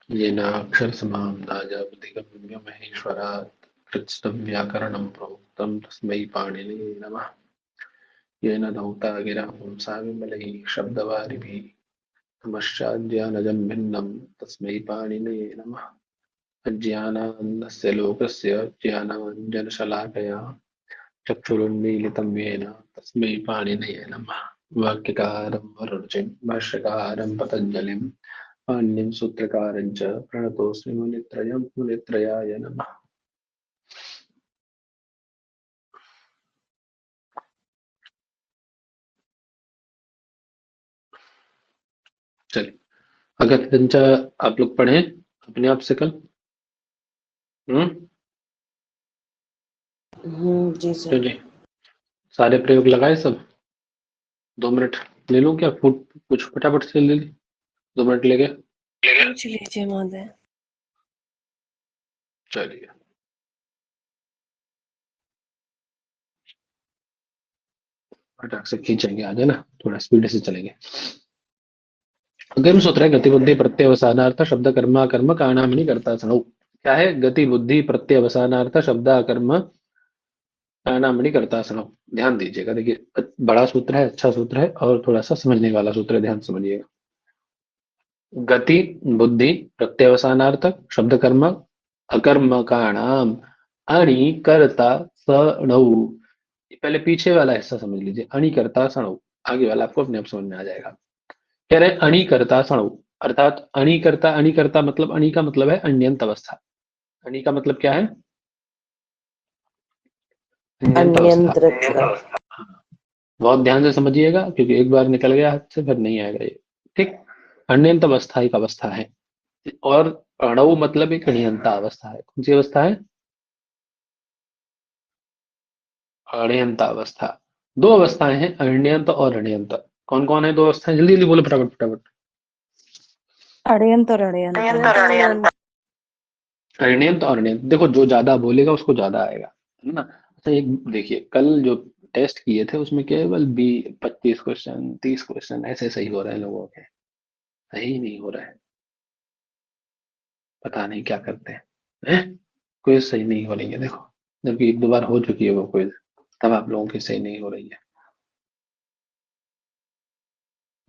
येनाक्षरसमां नाजापतिगम्य महेश्वरात् कृत्स्नं व्याकरणं प्रोक्तं तस्मै पाणिनिये नमः। येन धौता गिरा पुंसा विमलैः शब्दवारिभिः नमश्चाद्यानजं भिन्नं तस्मै पाणिनिये नमः। अज्ञानान्दस्य लोकस्य ज्ञानाञ्जनशलाकया चक्षुरुन्मीलितं येन तस्मै पाणिनये नमः। वाक्यकारं वरुणिं भाष्यकारं पतञ्जलिं पाणिनिं सूत्रकारं च प्रणतोऽस्मि मुनित्रयाय नमः। चलिए, अगर दिनचा आप लोग पढ़ें अपने आप से कल। जी सर। चलिए, सारे प्रयोग लगाए सब। 2 मिनट ले लूं क्या? फुट कुछ फटाफट से ले ली, 2 मिनट लेके। पूछ लीजिए महोदय। चलिए, फटाक से खींचेंगे, आ जाना, थोड़ा स्पीड से चलेंगे। अगम सूत्र है गति बुद्धि प्रत्यवसानार्थ शब्द कर्म कर्म काणामणि करता सणु। क्या है? गति बुद्धि प्रत्यवसानार्थ शब्द कर्म काणामणि करता सणु। ध्यान दीजिएगा, देखिए बड़ा सूत्र है, अच्छा सूत्र है और थोड़ा सा समझने वाला सूत्र है, ध्यान से समझिएगा। गति बुद्धि प्रत्यवसानार्थ शब्द कर्म अकर्म काणाम अणि कर्ता सणौ। पहले पीछे वाला हिस्सा समझ लीजिए, अणि कर्ता सणौ। आगे वाला आपको अपने आप समझ में आ जाएगा। कह रहे अणि कर्ता सणौ, अर्थात अणि कर्ता मतलब, अणि का मतलब है अन्यंत अवस्था। अणि का मतलब क्या है? अन्यंत अवस्था। अन्यंत्र। बहुत ध्यान से समझिएगा, क्योंकि एक बार निकल गया हाथ से फिर नहीं आएगा ये। ठीक। अन्यंत अवस्था एक अवस्था है, और अणु मतलब एक अणियंता अवस्था है। कौन सी अवस्था है? अणियंता अवस्था। दो अवस्थाएं हैं, अण्यंत और अणियंत। कौन कौन है दो अवस्थाएं? जल्दी जल्दी बोलो, फटाफट फटाफट। अड़यंत और अड़यंत। अण्यंत और अणियंत। देखो, जो ज्यादा बोलेगा उसको ज्यादा आएगा, है ना? अच्छा, एक देखिए, कल जो टेस्ट किए थे उसमें केवल 25 क्वेश्चन 30 क्वेश्चन ऐसे सही हो रहे हैं लोगों के। सही नहीं हो रहा है, पता नहीं क्या करते हैं। क्विज सही नहीं हो रही है, देखो, जबकि 1-2 बार हो चुकी है वो क्विज, तब आप लोगों की सही नहीं हो रही है।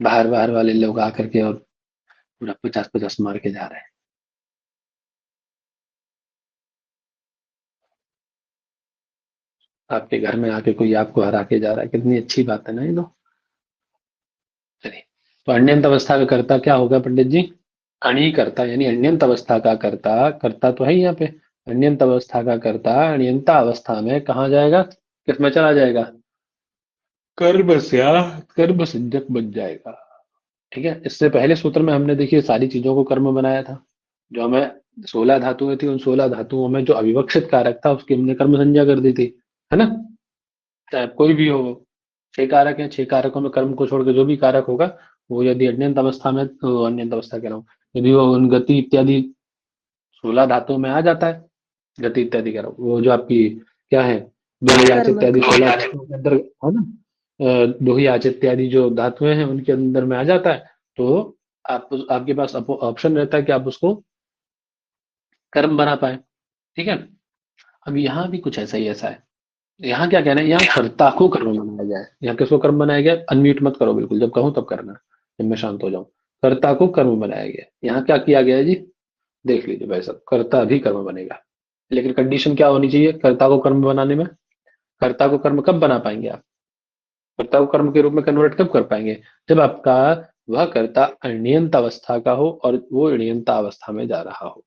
बाहर बाहर वाले लोग आकर के और पूरा 50-50 मार के जा रहे हैं। आपके घर में आके कोई आपको हरा के जा रहा है, कितनी अच्छी बात है ना ये तो। चलिए, तो अन्यंत अवस्था का कर्ता क्या होगा पंडित जी? अणि कर्ता, यानी अन्यंत अवस्था का कर्ता। कर्ता तो है ही यहाँ पे। अन्यंत अवस्था का कर्ता अण्यंता अवस्था में कहाँ जाएगा? किसमें चला जाएगा? कर्म से कर्म सिद्धक बन जाएगा। ठीक है। इससे पहले सूत्र में हमने देखिए सारी चीजों को कर्म बनाया था। जो हमें 16 धातुएं थी, उन 16 धातुओं में जो अविवक्षित कारक था उसकी हमने कर्म संज्ञा कर दी थी, है ना? चाहे कोई भी हो, 6 कारक है, 6 कारकों में कर्म को छोड़ के जो भी कारक होगा वो यदि अण्यंत अवस्था में, तो अण्यंत अवस्था कह रहा हूँ, यदि वो उन गति इत्यादि 16 धातुओं में आ जाता है, गति इत्यादि कह रहा हूँ, वो जो आपकी क्या है, दोही आच कर्म इत्यादि 16 धातुओं के अंदर है ना, दोही आच इत्यादि जो धातुएं हैं उनके अंदर में आ जाता है, तो आपके पास ऑप्शन रहता है कि आप उसको कर्म बना पाए। ठीक है। अब यहाँ भी कुछ ऐसा ही ऐसा है। यहाँ क्या कहना है? यहाँ कर्ता को कर्म बनाया जाए। यहाँ किसको कर्म बनाया गया? अनम्यूट मत करो, बिल्कुल, जब कहूँ तब करना, जब मैं शांत हो जाऊं। कर्ता को कर्म बनाया गया। यहाँ क्या किया गया है जी? देख लीजिए भाई साहब, कर्ता भी कर्म बनेगा, लेकिन कंडीशन क्या होनी चाहिए कर्ता को कर्म बनाने में? कर्ता को कर्म कब बना पाएंगे आप? कर्ता को कर्म के रूप में कन्वर्ट कब कर पाएंगे? जब आपका वह कर्ता अनियंत अवस्था का हो और वो अनियंत अवस्था में जा रहा हो।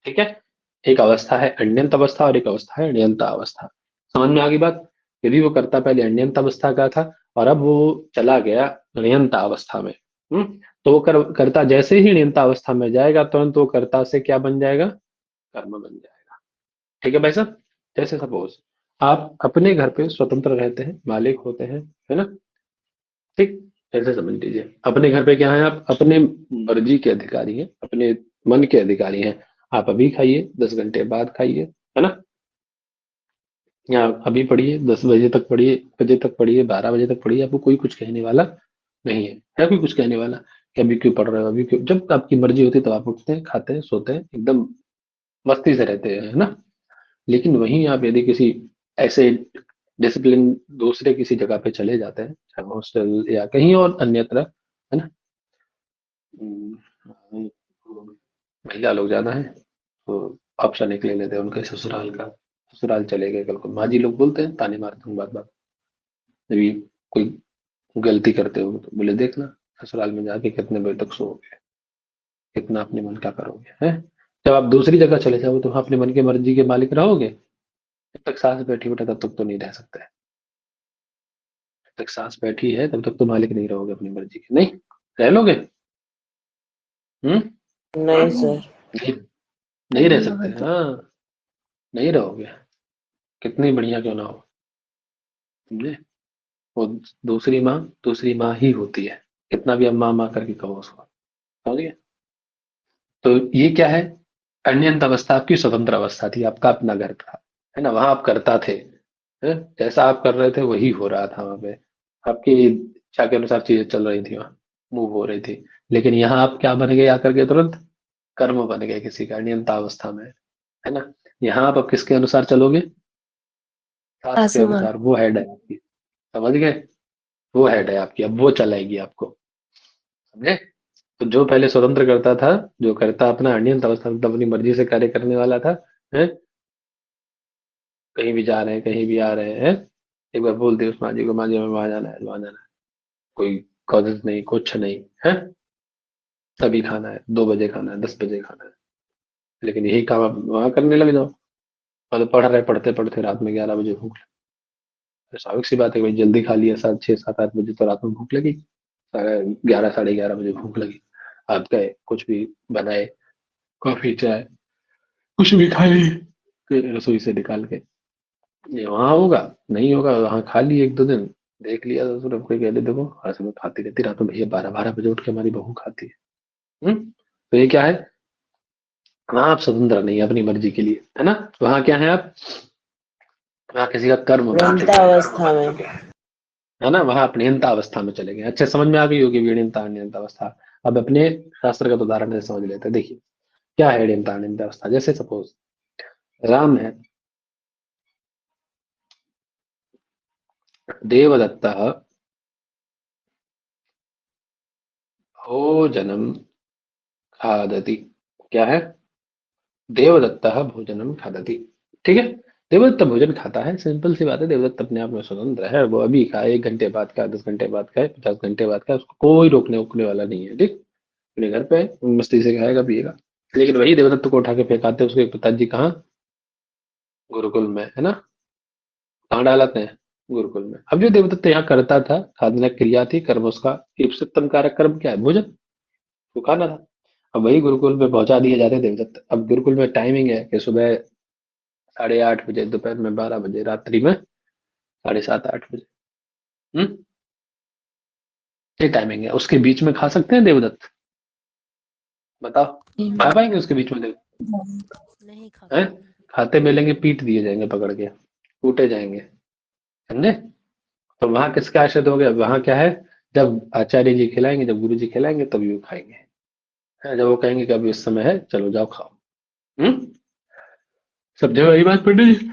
ठीक है। एक अवस्था है अण्यंत अवस्था और एक अवस्था है अण्यंत अवस्था। समझ में आ गई बात? यदि वो कर्ता पहले अण्यंत अवस्था का था और अब वो चला गया अण्यंत अवस्था में, तो वो कर्ता जैसे ही अण्यंत अवस्था में जाएगा तुरंत वो कर्ता से क्या बन जाएगा? कर्म बन जाएगा। ठीक है भाई साहब। जैसे सपोज आप अपने घर पे स्वतंत्र रहते हैं, मालिक होते हैं, है ना? ठीक। ऐसे समझ लीजिए, अपने घर पे क्या है, आप अपने मर्जी के अधिकारी हैं, अपने मन के अधिकारी हैं। आप अभी खाइए, 10 घंटे बाद खाइए, है ना? या अभी पढ़िए, 10 बजे तक पढ़िए, 1 बजे तक पढ़िए, 12 बजे तक पढ़िए, आपको कोई कुछ कहने वाला नहीं है। है कोई कुछ कहने वाला? कि अभी क्यों पढ़ रहे हो, अभी क्यों, जब आपकी मर्जी होती है तो आप उठते हैं, खाते हैं, सोते हैं, एकदम मस्ती से रहते हैं, है ना। लेकिन वहीं आप यदि किसी ऐसे डिसिप्लिन दूसरे किसी जगह पे चले जाते हैं, चाहे हॉस्टल या कहीं और अन्यत्र, है ना, हम्म, महिला लोग ज्यादा है तो ऑप्शन एक ले लेते हैं उनके ससुराल का, ससुराल चले गए, कल को माँ जी लोग बोलते हैं, ताने मारते हैं, बात बात जब ये कोई गलती करते हो तो बोले देखना ससुराल में जाके कितने बजे तक सोओगे, कितना अपने मन का करोगे, है। जब आप दूसरी जगह चले जाओ तो वहाँ अपने मन के मर्जी के मालिक रहोगे, जब तक सांस बैठी बेटा तब तक तो नहीं रह सकते, जब तक सांस बैठी है तब तक तो मालिक नहीं रहोगे अपनी मर्जी के, नहीं रह लोगे, हम्म, नहीं सर। नहीं, नहीं रह सकते, हाँ, नहीं रहोगे, कितनी बढ़िया क्यों ना हो, समझे। वो दूसरी माँ ही होती है, कितना भी अब माँ माँ करके कहो उसको, समझ गए। तो ये क्या है, अनियंत अवस्था आपकी स्वतंत्र अवस्था थी, आपका अपना घर था, है ना, वहां आप करता थे, है? जैसा आप कर रहे थे वही हो रहा था वहां पे, आपकी इच्छा के अनुसार चीजें चल रही थी, वहां मूव हो रही थी। लेकिन यहाँ आप क्या बन गए आकर के तुरंत, कर्म बन गए किसी का, अनियंता अवस्था में, है ना। यहाँ आप अब किसके अनुसार चलोगे, शास्त्र के आसमान। अनुसार, वो हेड है आपकी, समझ गए, वो हेड है आपकी, अब वो चलाएगी आपको, समझे। तो जो पहले स्वतंत्र करता था, जो करता अपना अनियंत अवस्था मतलब अपनी मर्जी से कार्य करने वाला था, है, कहीं भी जा रहे हैं, कहीं भी आ रहे हैं, एक बार बोल दिया उस माँ जी को, माँ जी हमें वहां जाना है, वहां जाना है, कोई कॉजेज नहीं, कुछ नहीं है, तभी खाना है, 2 बजे खाना है, 10 बजे खाना है। लेकिन यही काम आप वहां करने लग जाओ, और तो पढ़ रहे, पढ़ते पढ़ते रात में 11 बजे भूख लगी, तो स्वाभाविक सी बात है भाई, जल्दी खा लिया 7, 6, 7, 8 बजे तो रात में भूख लगी, 11, 11:30 बजे भूख लगी, आप गए कुछ भी बनाए, कॉफी चाय कुछ भी खा ली, फिर रसोई से निकाल के, ये वहां होगा, नहीं होगा, वहां खा ली 1 2 दिन, देख लिया तो फिर कोई कह दे देखो हर समय खाती रहती रात में, भैया 12 12 बजे उठ के हमारी बहू खाती है, तो ये क्या है, वहां आप स्वतंत्र नहीं है अपनी मर्जी के लिए, है ना। वहां क्या है आप, वहां किसी का कर्म बन अनंता चुके हैं, अवस्था में। है ना, वहां आप नियंता अवस्था में चले गए, अच्छे समझ में आ गई होगी विनियंता नियंता अवस्था। अब अपने शास्त्र का तो उदाहरण से समझ लेते हैं, देखिए क्या है नियंता नियंता अवस्था। जैसे सपोज राम है, देवदत्त भोजनम खादति, क्या है, देवदत्त भोजनम खादति, ठीक है। देवदत्त भोजन खाता है, सिंपल सी बात है, देवदत्त अपने आप में स्वतंत्र है, वो अभी खाए, 1 घंटे बाद खाए, 10 घंटे बाद खाए, 50 घंटे बाद खाए, उसको कोई रोकने उकने वाला नहीं है, ठीक। अपने घर पे है, मस्ती से खाएगा पिएगा। लेकिन वही देवदत्त को उठा के फेंकाते उसके पिताजी कहाँ, गुरुकुल में, है ना, कहाँ डालते हैं, गुरुकुल में। अब जो देवदत्त यहाँ करता था, साधना क्रिया थी, कर्म उसका इष्टतम कारक कर्म क्या है, भोजन, वो खाना था। अब वही गुरुकुल में पहुंचा दिए जाते हैं देवदत्त। अब गुरुकुल में टाइमिंग है कि सुबह 8:30 बजे, दोपहर में 12 बजे, रात्रि में 7:30 8 बजे, हम्म, ये टाइमिंग है। उसके बीच में खा सकते हैं देवदत्त, बताओ, खा पाएंगे उसके बीच में देवदत्त, नहीं खा हैं, पाएंगे। खाते मिलेंगे पीट दिए जाएंगे पकड़ के, कूटे जाएंगे, समझे। तो वहां किसके आश्रित हो गए, वहां क्या है, जब आचार्य जी खिलाएंगे, जब गुरु जी खिलाएंगे तभी वो खाएंगे, है, जब वो कहेंगे कि अभी इस समय है चलो जाओ खाओ, हम्म, समझे वही बात पंडित जी,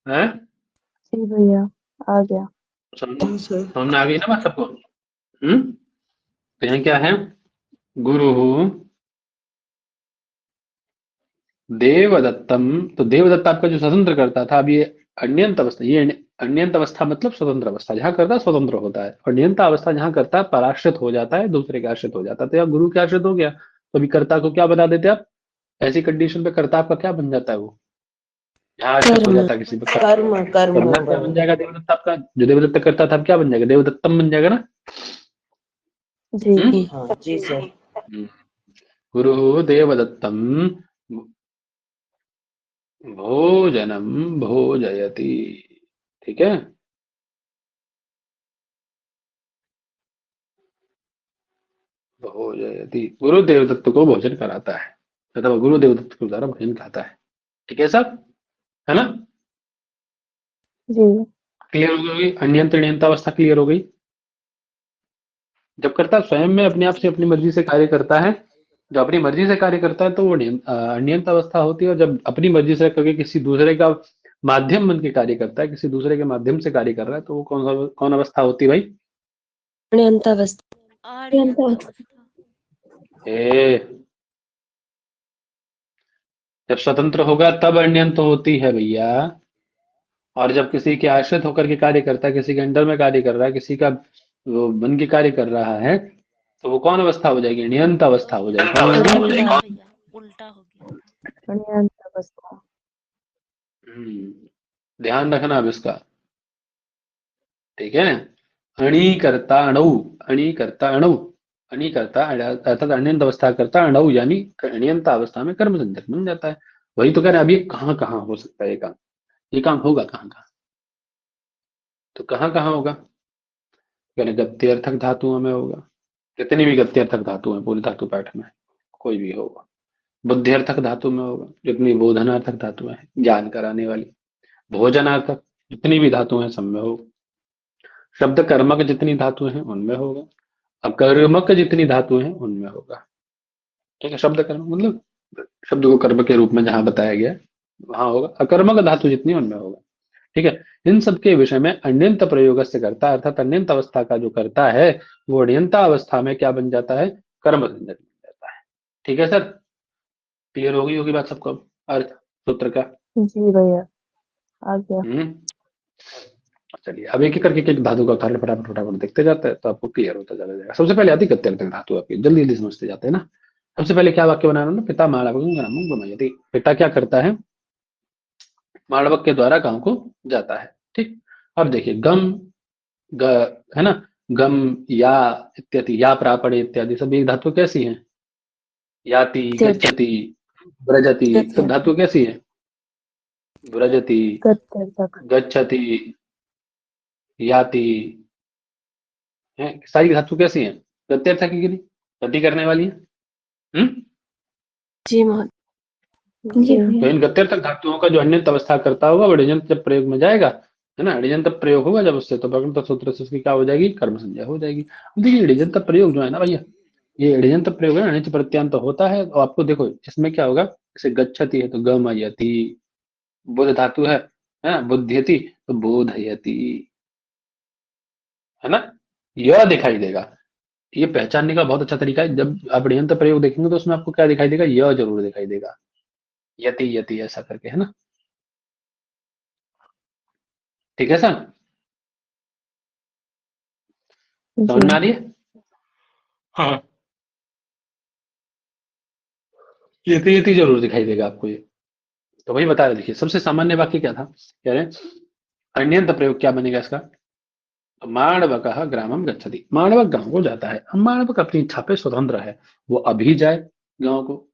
है, जी भैया आ गया। समझ हाँ सर। समझ में आ गई ना बात सबको, तो यहाँ क्या है, गुरु देवदत्तम, तो देवदत्त आपका जो स्वतंत्र करता था, अब ये अनियंत अवस्था, ये अनियंत अवस्था मतलब स्वतंत्र अवस्था, जहां करता है स्वतंत्र होता है, और नियंता अवस्था जहां करता है पराश्रित हो जाता है, दूसरे के आश्रित हो जाता है, तो यहाँ गुरु के आश्रित हो गया, तो अभी कर्ता को क्या बता देते आप, ऐसी कंडीशन पे कर्ता आपका क्या बन जाता है, वो यहाँ आश्रित हो कर्म। जाता है किसी पे, कर्म कर्म करना क्या बन जाएगा देवदत्त आपका, जो देवदत्त करता था अब क्या बन जाएगा, देवदत्तम बन जाएगा ना, जी हम्म, हाँ जी सर। गुरु देवदत्तम भोजनम भोजयति, ठीक है, भोजयति, गुरु देवदत्त को भोजन कराता है, मतलब गुरु देवदत्त के द्वारा भोजन खाता है, ठीक है सब, है ना, जी क्लियर हो गई, अनियंत्रण नियंत्रण अवस्था क्लियर हो गई, जब कर्ता स्वयं में अपने आप से अपनी मर्जी से कार्य करता है, जो अपनी मर्जी से कार्य करता है तो वो अनियंत अवस्था होती है। और जब अपनी मर्जी से करके किसी दूसरे का माध्यम बन के कार्य करता है, किसी दूसरे के माध्यम से कार्य कर रहा है, तो वो कौन अवस्था होती है भाई? अण्यंतावस्था। अण्यंतावस्था। ए, जब स्वतंत्र होगा तब अनियंत होती है भैया। और जब किसी के आश्रित होकर के कार्य करता है, किसी के अंडर में कार्य कर रहा है, किसी का वो बन के कार्य कर रहा है, तो वो कौन अवस्था हो जाएगी? नियंत अवस्था हो जाएगी। कौन हो जाएगी? उल्टा भैया, उल्टा हो गया था। अनियंत अवस्था। ध्यान रखना अब इसका, ठीक है। अणि करता अणु, अणि करता अणु, अणि करता अर्थात अनियंत अवस्था करता अणु, यानी अनियंत अवस्था में कर्म संज्ञक बन जाता है। वही तो कह रहे हैं, अब ये कहाँ कहाँ हो सकता है ये काम? ये काम होगा कहाँ कहाँ? तो कहाँ कहाँ होगा? यानी गत्यर्थक धातुओं में होगा, कितनी भी गत्यर्थक धातु है पूरी धातु पाठ में, कोई भी होगा। बुद्धिर्थक धातु में होगा, जितनी बोधनार्थक धातु है ज्ञान कराने वाली। भोजनार्थक जितनी भी धातु है सब में होगा। शब्द कर्मक जितनी धातु है उनमें होगा। अकर्मक जितनी धातु है उनमें होगा। ठीक है, शब्द कर्म मतलब शब्द को कर्म के रूप में जहां बताया गया वहां होगा। अकर्मक धातु जितनी उनमें होगा। ठीक है। इन सब के विषय में अण्यंत प्रयोग से करता, अर्थात अण्यंत अवस्था का जो करता है वो अण्यंता अवस्था में क्या बन जाता है? कर्म संज्ञक बन जाता है। ठीक है सर, क्लियर हो गई होगी बात सबको अब, अर्थ सूत्र का? जी भैया, आ गया। चलिए अब एक एक करके एक धातु का उदाहरण फटाफट फटाफट देखते जाते हैं तो आपको क्लियर होता चला जाएगा। सबसे पहले आती गत्यर्थक धातु, आपकी जल्दी जल्दी समझते जाते हैं ना। सबसे पहले क्या वाक्य बनाना ना, पिता मालवकं ग्रामं गमयति। पिता क्या करता है? मालवक के द्वारा गांव को जाता है। ठीक। अब देखिए गम, ग, है ना, गम, या इत्यादि, या प्रापणे इत्यादि सब एक धातु कैसी है? याति, गच्छति, ब्रजति, सब धातु कैसी है? ब्रजति, गत्यर्थक। गच्छति, याति, है, सारी धातु कैसी है? प्रत्यर्थ की नहीं, गति करने वाली है। जी महाराज। जी तो इन गत्यर्थक धातुओं का जो अन्यंत अवस्था करता होगा वो अडिजंत जब प्रयोग में जाएगा, है ना, अडिजंत प्रयोग होगा जब उससे, तो प्रकृत सूत्र से उसकी क्या हो जाएगी? कर्म संज्ञा हो जाएगी। अब देखिए अडिजंत प्रयोग जो है ना भैया, ये अडिजंत प्रयोग है, अनिच प्रत्यांत होता है। और आपको देखो इसमें क्या होगा, जैसे गच्छति है तो गमयति, बुध धातु है, बुद्ध्यति तो बोधयति, है ना, यह दिखाई देगा। ये पहचानने का बहुत अच्छा तरीका है, जब आप अड़ियंत प्रयोग देखेंगे तो उसमें आपको क्या दिखाई देगा? यह जरूर दिखाई देगा, यति यति ऐसा करके, है ना। ठीक है सर, समझ में आ रही है? हाँ, यति यति जरूर दिखाई देगा आपको ये। तो वही बता रहे, देखिए सबसे सामान्य वाक्य क्या था, कह रहे हैं अण्यंत प्रयोग क्या बनेगा इसका? तो माणवक ग्रामम गच्छति, माणवक गांव को जाता है। अब माणवक अपनी इच्छा पे स्वतंत्र है, वो अभी जाए गांव को,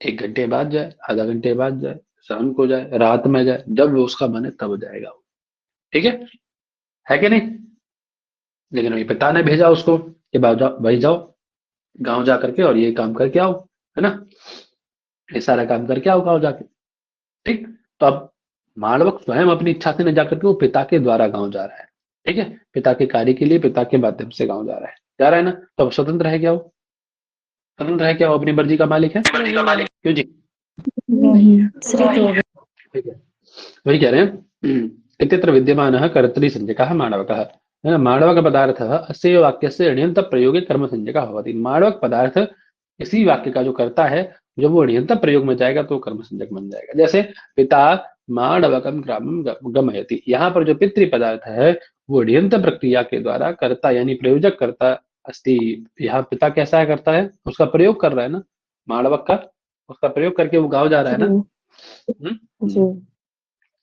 1 घंटे बाद जाए, आधा घंटे बाद जाए, शाम को जाए, रात में जाए, जब वो उसका मन है तब जाएगा वो। ठीक है कि नहीं? लेकिन वही पिता ने भेजा उसको कि भाई जाओ गांव जा करके और ये काम करके आओ, है ना, ये सारा काम करके आओ गांव जाके। ठीक। तो अब मालवक स्वयं अपनी इच्छा से न जाकर के वो पिता के द्वारा गांव जा रहा है। ठीक है, पिता के कार्य के लिए पिता के माध्यम से गांव जा रहा है ना, तो अब स्वतंत्र है क्या वो? स्वतंत्र है क्या वो? अपनी मर्जी का मालिक है? क्यों जी? ठीक है, वही कह रहे हैं इत्यत्र विद्यमानः कर्तरि संज्ञकः माणवकः, है ना, माणवक पदार्थः अस्य वाक्यस्य अण्यन्त प्रयोगे कर्म संज्ञकः भवति। माणवक पदार्थ इसी वाक्य का जो करता है, जब वो अण्यन्त प्रयोग में जाएगा तो कर्म संज्ञक बन जाएगा। जैसे पिता माणवकम ग्रामम गमयति, यहाँ पर जो पितृ पदार्थ है वो अण्यन्त प्रक्रिया के द्वारा करता यानी प्रयोजक करता अस्ति। यहाँ पिता कैसा है, करता है, उसका प्रयोग कर रहा है ना, माणवक का, उसका प्रयोग करके वो गाँव जा रहा है ना। जी।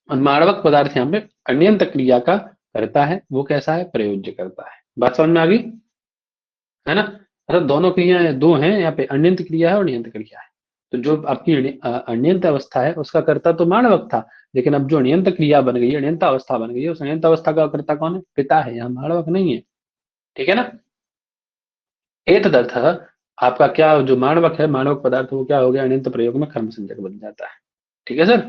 और माणवक पदार्थ यहाँ पे अण्यंत क्रिया का करता है, वो कैसा है? प्रयोज्य करता है। बात समझ में आ गई, है ना? मतलब दोनों क्रियाएं दो हैं यहाँ पे, अण्यंत क्रिया है और नियंत क्रिया है। तो जो आपकी अण्यंत अवस्था है उसका कर्ता तो माणवक था, लेकिन अब जो अण्यंत क्रिया बन गई है, अण्यंत अवस्था बन गई है, उस अण्यंत अवस्था का कर्ता कौन है? पिता है, यहाँ माणवक नहीं है। ठीक है ना? एतदर्थ आपका क्या जो माणवक है, माणवक पदार्थ, वो क्या हो गया? अण्यंत प्रयोग में कर्म संज्ञक बन जाता है। ठीक है सर,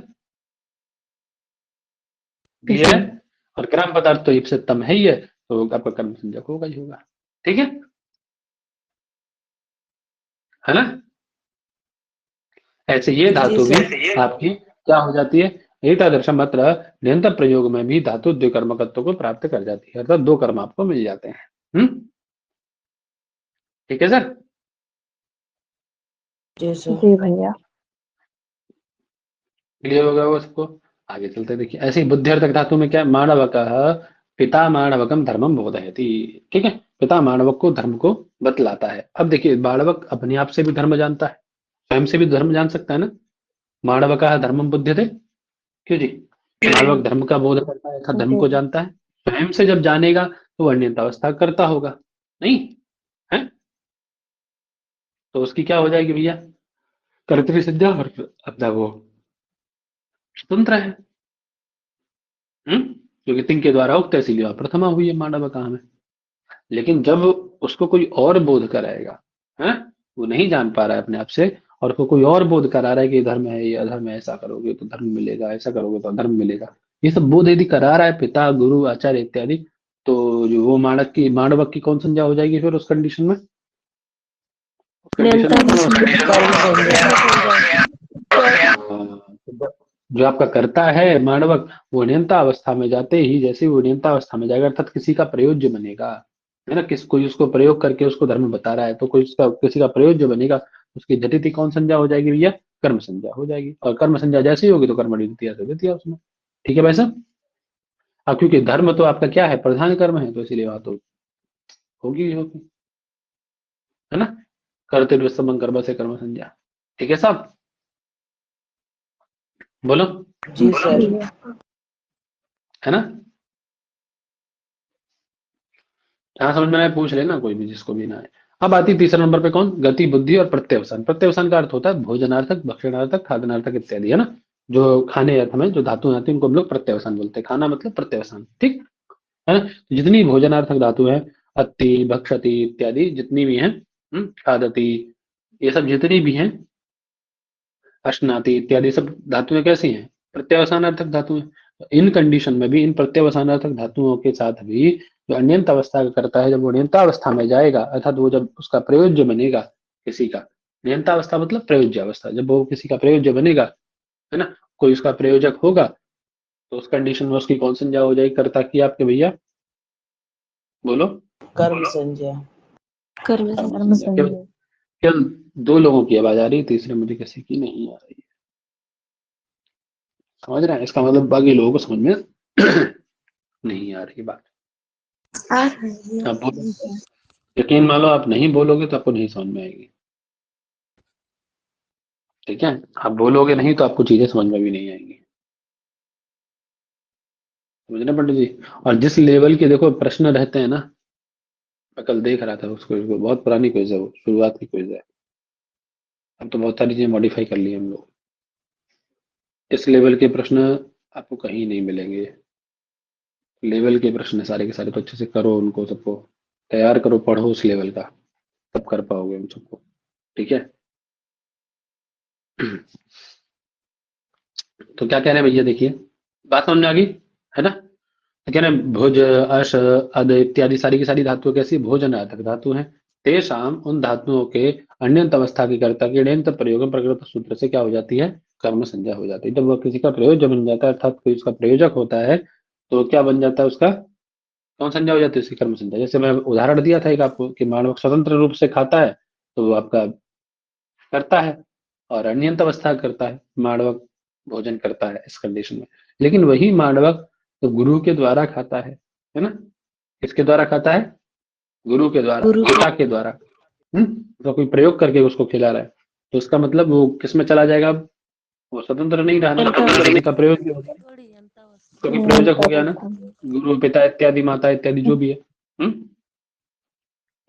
क्लियर है? और क्रम पदार्थ तो इप्सितम है ही है, तो आपका कर्म संज्ञक होगा ही होगा। ठीक है, है ना। ऐसे ये धातु भी आपकी क्या हो जाती है, एतादृशम मात्र निरंतर प्रयोग में भी धातु द्विकर्मकत्व को प्राप्त कर जाती है, अर्थात दो कर्म आपको मिल जाते हैं। ठीक है सर। जी भैया। क्लियर हो गया वो सबको। आगे चलते देखिए, ऐसे ही बुद्धिर्थक धातु में क्या, माणवकः पिता माणवकम धर्मम बोधयति। ठीक है, पिता माणवक को धर्म को बतलाता है। अब देखिए, माणवक अपने आप से भी धर्म जानता है, स्वयं से भी धर्म जान सकता है ना। माणवकः धर्मम बुध्यते, क्यों जी, माणवक धर्म का बोध करता है, धर्म को जी जानता है, स्वयं से जब जानेगा तो वर्ण्यतावस्था करता होगा, नहीं है। तो उसकी क्या हो जाएगी भैया, कर्तरी सिद्धा, और अपना वो स्वतंत्र है। क्योंकि तिंग के द्वारा उक्त इसीलिए वह प्रथमा हुई है मांडवका में। लेकिन जब उसको कोई और बोध कराएगा, है, वो नहीं जान पा रहा है अपने आप से, और उसको कोई और बोध करा रहा है कि ये धर्म है, ये अधर्म है, ऐसा करोगे तो धर्म मिलेगा, ऐसा करोगे तो अधर्म मिलेगा, ये सब बोध यदि करा रहा है पिता गुरु आचार्य इत्यादि, तो जो वो मांडवक की कौन संज्ञा हो जाएगी फिर उस कंडीशन में, उस कंडीशन में जो आपका करता है माणवक, वो नियंता अवस्था में जाते ही, जैसे वो नियंता अवस्था में जाएगा, अर्थात किसी का प्रयोज्य बनेगा, है ना, कोई उसको प्रयोग करके उसको धर्म बता रहा है, तो कोई उसका किसी का प्रयोज्य बनेगा, उसकी जटिति कौन संज्ञा हो जाएगी भैया, कर्म संज्ञा हो जाएगी, और कर्म संज्ञा जैसे ही होगी तो कर्म द्वितीया से द्वितीया उसमें। ठीक है भाई साहब। अब क्योंकि धर्म तो आपका क्या है, प्रधान कर्म है, तो इसीलिए वहां तो होगी ही होगी, है ना, कर्तव्य संबंध कर्म से कर्म संज्ञा। ठीक है साहब, बोलो। जी सर। है ना, जहाँ समझ में आए पूछ लेना, कोई भी जिसको भी ना आए। अब आती तीसरे नंबर पे कौन, गति बुद्धि और प्रत्यवसान। प्रत्यवसान का अर्थ होता है भोजनार्थक, भक्षणार्थक, खादनार्थक इत्यादि, है ना, जो खाने अर्थ में जो धातु आती है उनको हम लोग प्रत्यवसान बोलते हैं, खाना मतलब प्रत्यवसान, ठीक है ना। तो जितनी भोजनार्थक धातु है, अति भक्षति इत्यादि जितनी भी हैं, खादति, ये सब जितनी भी हैं, अश्नाति इत्यादि सब धातुएं कैसी हैं, प्रत्यवसानार्थक धातुएं। तो इन कंडीशन में भी, इन प्रत्यवसानार्थक धातुओं के साथ भी जो अनियंत अवस्था का करता है, जब वो नियंतावस्था में जाएगा, अर्थात वो जब उसका प्रयोज्य बनेगा किसी का, नियंतावस्था मतलब प्रयोज्य अवस्था, जब वो किसी का प्रयोज्य बनेगा, है ना, कोई उसका प्रयोजक होगा, तो उस कंडीशन में उसकी कौन संज्ञा हो जाएगी कर्ता की आपके भैया, बोलो। कर्म संज्ञा। कर्म कर्म संज्ञा। संज्ञा। केवल दो लोगों की आवाज आ रही है, तीसरे मुझे किसी की नहीं आ रही है, समझ रहे हैं, इसका मतलब बाकी लोगों को समझ में नहीं आ रही बात। आप बोलो, यकीन मान लो आप नहीं बोलोगे तो आपको नहीं समझ में आएगी, ठीक है, आप बोलोगे नहीं तो आपको चीजें समझ में भी नहीं आएंगी, समझ रहे पंडित जी। और जिस लेवल के देखो प्रश्न रहते हैं ना, मैं कल देख रहा था उसको बहुत पुरानी क्विज है वो, शुरुआत की क्विज है, अब तो बहुत सारी चीजें मॉडिफाई कर ली हम लोग। इस लेवल के प्रश्न आपको कहीं नहीं मिलेंगे, लेवल के प्रश्न सारे के सारे, तो अच्छे से करो उनको, सबको तैयार करो, पढ़ो उस लेवल का, तब कर पाओगे उन सबको, ठीक है। तो क्या कह रहे हैं भैया, देखिए बात समझ में आ गई, है ना। तो कह रहे हैं भोज अश अद इत्यादि सारी की सारी धातुएं कैसी, भोजनार्थक धातु हैं, तेषाम उन धातुओं के अन्यंत अवस्था की कर्ता की णेन्त प्रयोग प्रकृत सूत्र से क्या हो जाती है, कर्म संज्ञा हो जाती है। जब वह किसी का प्रयोजक बन जाता है, अर्थात कोई उसका प्रयोजक होता है, तो क्या बन जाता है उसका, कौन संज्ञा हो जाती है उसकी, कर्म संज्ञा। जैसे मैं उदाहरण दिया था एक आपको कि मानव स्वतंत्र रूप से खाता है, तो वो आपका करता है, और अनियंत अवस्था करता है, माणवक भोजन करता है इस कंडीशन में। लेकिन वही माणवक तो गुरु के द्वारा खाता है ना, किसके द्वारा खाता है, गुरु के द्वारा, गुरु पिता के द्वारा, तो कोई प्रयोग करके उसको खिला रहा है, तो उसका मतलब वो किस में चला जाएगा अब, वो स्वतंत्र नहीं रहा ना, किसी का प्रयोग भी होगा, थोड़ी जनता अवस्था। क्योंकि प्रयोजक हो गया ना, गुरु पिता इत्यादि माता इत्यादि जो भी है।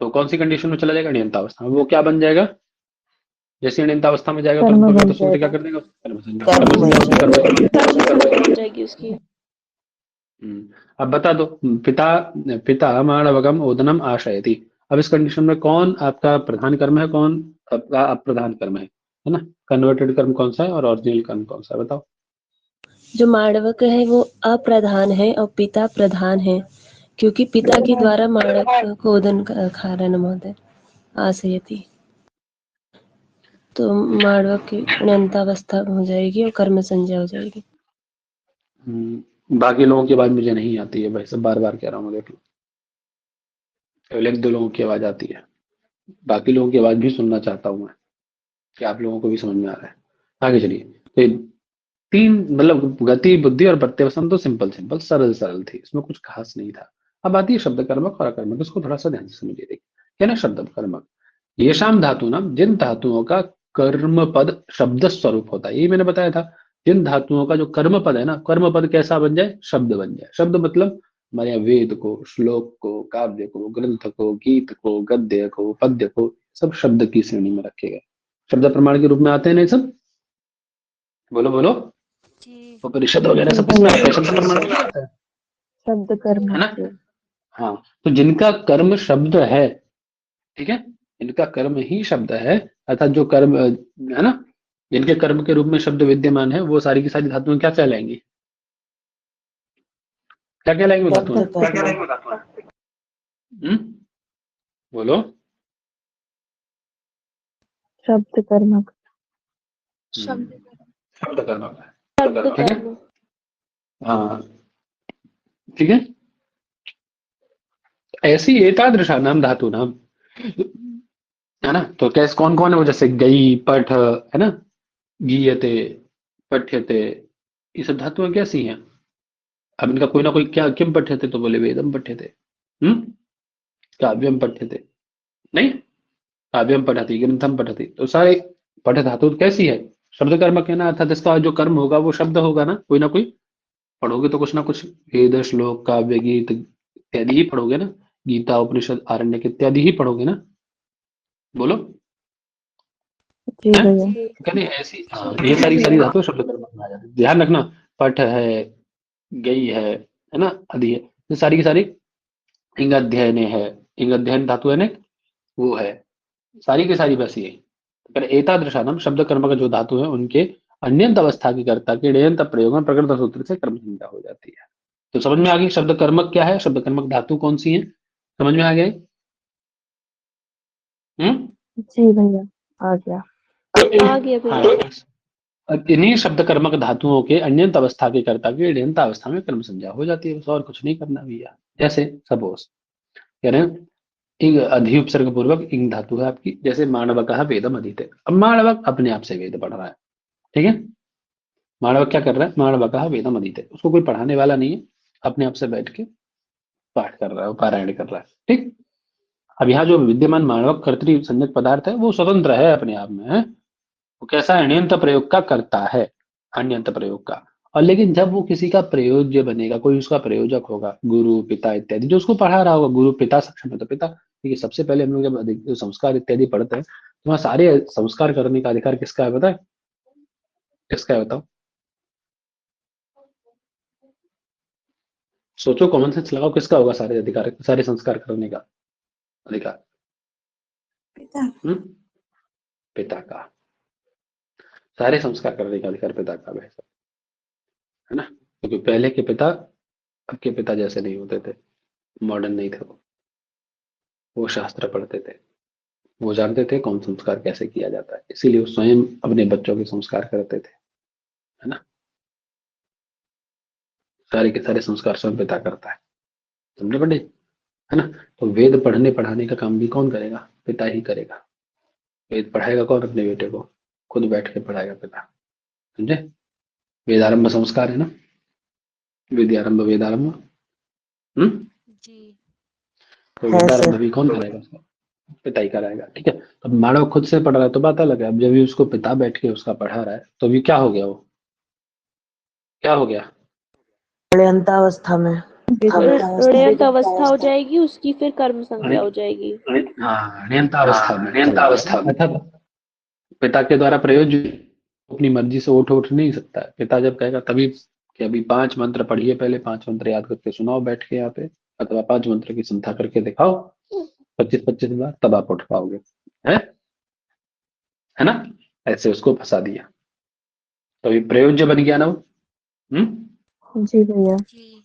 तो कौन सी कंडीशन में चला जाएगा, नियंतावस्था में। वो क्या बन जाएगा, जैसे नियंतावस्था में जाएगा कर्म तो बन सूत्र क्या जाएगा। कर देगा, कर्म संज्ञा, कर्म कर्म संज्ञा, संज्ञा। कर्म। हो जाएगी उसकी। अब बता दो, पिता पिता माणवकम ओदनम आशयति। अब इस कंडीशन में कौन आपका प्रधान कर्म है, कौन आपका अप्रधान कर्म है ना, कन्वर्टेड कर्म कौन सा है और ओरिजिनल कर्म कौन सा है, बताओ। जो माणवक है वो अप्रधान है और पिता प्रधान है, क्योंकि पिता के द्वारा माणवक को ओदन खा रहा है महोदय, आशयति। तो माड़वक की अनंतावस्था हो जाएगी और कर्म संज्ञा हो जाएगी। बाकी लोगों की आवाज मुझे नहीं आती है भाई, सब बार बार कह रहा हूँ, देख लो केवल एक दो लोगों की आवाज आती है, बाकी लोगों की आवाज भी सुनना चाहता हूँ मैं कि आप लोगों को भी समझ में आ रहा है। आगे चलिए। तो ये तीन मतलब गति, बुद्धि और प्रत्यवसान तो सिंपल सिंपल सरल सरल थी, इसमें कुछ खास नहीं था। अब आती है शब्द कर्मक और अकर्मक, इसको थोड़ा सा ध्यान से समझिए। देखिए क्या ना, शब्द कर्मक ये शाम धातु नाम, जिन धातुओं का कर्म पद शब्द स्वरूप होता है, यही मैंने बताया था। जिन धातुओं का जो कर्म पद है ना, कर्म पद कैसा बन जाए, शब्द बन जाए। शब्द मतलब हमारे यहाँ वेद को, श्लोक को, काव्य को, ग्रंथ को, गीत को, गद्य को, पद्य को, सब शब्द की श्रेणी में रखे गए, शब्द प्रमाण के रूप में आते हैं ना ये सब। बोलो बोलो। उपनिषद वगैरह सब किसमें आते हैं, शब्द प्रमाण में आते हैं, शब्द कर्म है ना। हाँ, तो जिनका कर्म शब्द है, ठीक है, इनका कर्म ही शब्द है, अर्थात जो कर्म है ना, जिनके कर्म के रूप में शब्द विद्यमान है, वो सारी की सारी धातुएं क्या कहलाएंगी, क्या कहलाएंगी वो शब्द धातुएं? कर्म बोलो। शब्द कर्मक शब्द कर्म होता है, शब्द ठीक है। कर्म। हाँ ठीक है। ऐसी एतादृशा नाम धातु नाम, है ना। तो कैसे कौन कौन है वो, जैसे गई, पठ, है ना, गीयते, पठ्यते, ये सब धातुएं कैसी हैं। अब इनका कोई ना कोई, क्या किम पठ्यते, तो बोले वेदम पठ्यते, काव्यम पठ्यते, नहीं, काव्यम पठति, ग्रंथम पठति, तो सारे पठ धातु कैसी है, शब्द कर्म कहना, अर्थात इसका जो कर्म होगा वो शब्द होगा ना, कोई ना कोई पढ़ोगे तो कुछ ना कुछ, वेद, श्लोक, काव्य, गीत इत्यादि ही पढ़ोगे ना, गीता, उपनिषद, आरण्यक इत्यादि ही पढ़ोगे ना। बोलो। जी है? भैया। कहते हैं ऐसी, हाँ, ये सारी सारी धातु शब्द कर्म में आ जाती है। ध्यान रखना, पठ है, गई है ना, आदि है, ये सारी की सारी इंग अध्ययन है, इंग अध्ययन धातु है ना, वो है, सारी की सारी वैसी है। पर एतादृशानाम शब्द कर्म का जो धातु है, उनके अन्यंत अवस्था की कर्ता के णयंत प्रयोग में प्रकृत सूत्र से कर्म संज्ञा हो जाती है। तो समझ में आ गई शब्द कर्मक क्या है, शब्द कर्मक धातु कौन सी है, समझ में आ गई। जी भैया, आ गया। आ गया हाँ, भैया। अब इन्हीं शब्द कर्मक धातुओं के अन्यंत अवस्था के कर्ता की णयंत अवस्था में कर्म संज्ञा हो जाती है, बस और कुछ नहीं करना भैया। जैसे सपोज कह रहे हैं, इंग अधि उपसर्ग पूर्वक इंग धातु है आपकी, जैसे माणवक वेदम अधीते, अब माणवक अपने आप से वेद पढ़ रहा है, ठीक है। माणवक क्या कर रहा है, माणवक वेदम अधीते, उसको कोई पढ़ाने वाला नहीं है, अपने आप से बैठ के पाठ कर रहा है, पारायण कर रहा है, ठीक। अब यहाँ जो विद्यमान माणवक कर्तृ संज्ञक पदार्थ है, वो स्वतंत्र है अपने आप में, है? वो कैसा है, अण्यंत प्रयोग का करता है, अण्यंत प्रयोग का। और लेकिन जब वो किसी का प्रयोज्य बनेगा, कोई उसका प्रयोजक होगा, गुरु, पिता इत्यादि, जो उसको पढ़ा रहा होगा, गुरु, पिता, सक्षम है तो पिता। देखिए सबसे पहले हम लोग जब संस्कार इत्यादि पढ़ते हैं, तो वहाँ सारे संस्कार करने का अधिकार किसका है, पता है किसका है, बताओ, सोचो, कॉमन सेंस लगाओ, किसका होगा सारे अधिकार, सारे संस्कार करने का अधिकार, हम्म, पिता का। सारे संस्कार करने का अधिकार पिता का है ना, क्योंकि पहले के पिता अब के पिता जैसे नहीं होते थे, मॉडर्न नहीं थे वो शास्त्र पढ़ते थे, वो जानते थे कौन संस्कार कैसे किया जाता है, इसीलिए वो स्वयं अपने बच्चों के संस्कार करते थे, है ना। सारे के सारे संस्कार स्वयं पिता करता है, समझे बड़े, है ना। तो वेद पढ़ने पढ़ाने का काम भी कौन करेगा, पिता ही करेगा। वेद पढ़ाएगा कौन, अपने बेटे को खुद बैठ के पढ़ाएगा पिता, समझे। वेदारंभ संस्कार है ना, विद्यारंभ वेदारंभ, तो है वेदारंभ सर। भी कौन करेगा, उसका पिता ही कराएगा, ठीक है। अब मानव खुद से पढ़ रहा है तो बात अलग है, अब जब भी उसको पिता बैठ के उसका पढ़ा रहा है, तो अभी क्या हो गया, वो क्या हो गया, अवस्था में ऋणयंत अवस्था हो जाएगी उसकी, फिर कर्म संज्ञा हो जाएगी। हाँ, नियंतावस्था में चला जाएगा, अर्थात पिता के द्वारा प्रयोज्य अपनी मर्जी से उठ उठ नहीं सकता है, पिता जब कहेगा तभी, कि अभी 5 मंत्र पढ़िए, पहले 5 मंत्र याद करके सुनाओ बैठ के यहाँ पे, अथवा 5 मंत्र की संख्या करके दिखाओ 25-25 बार, तब आप उठ पाओगे, है ना। ऐसे उसको फंसा दिया, तो ये प्रयोज्य बन गया ना वो, जी भैया।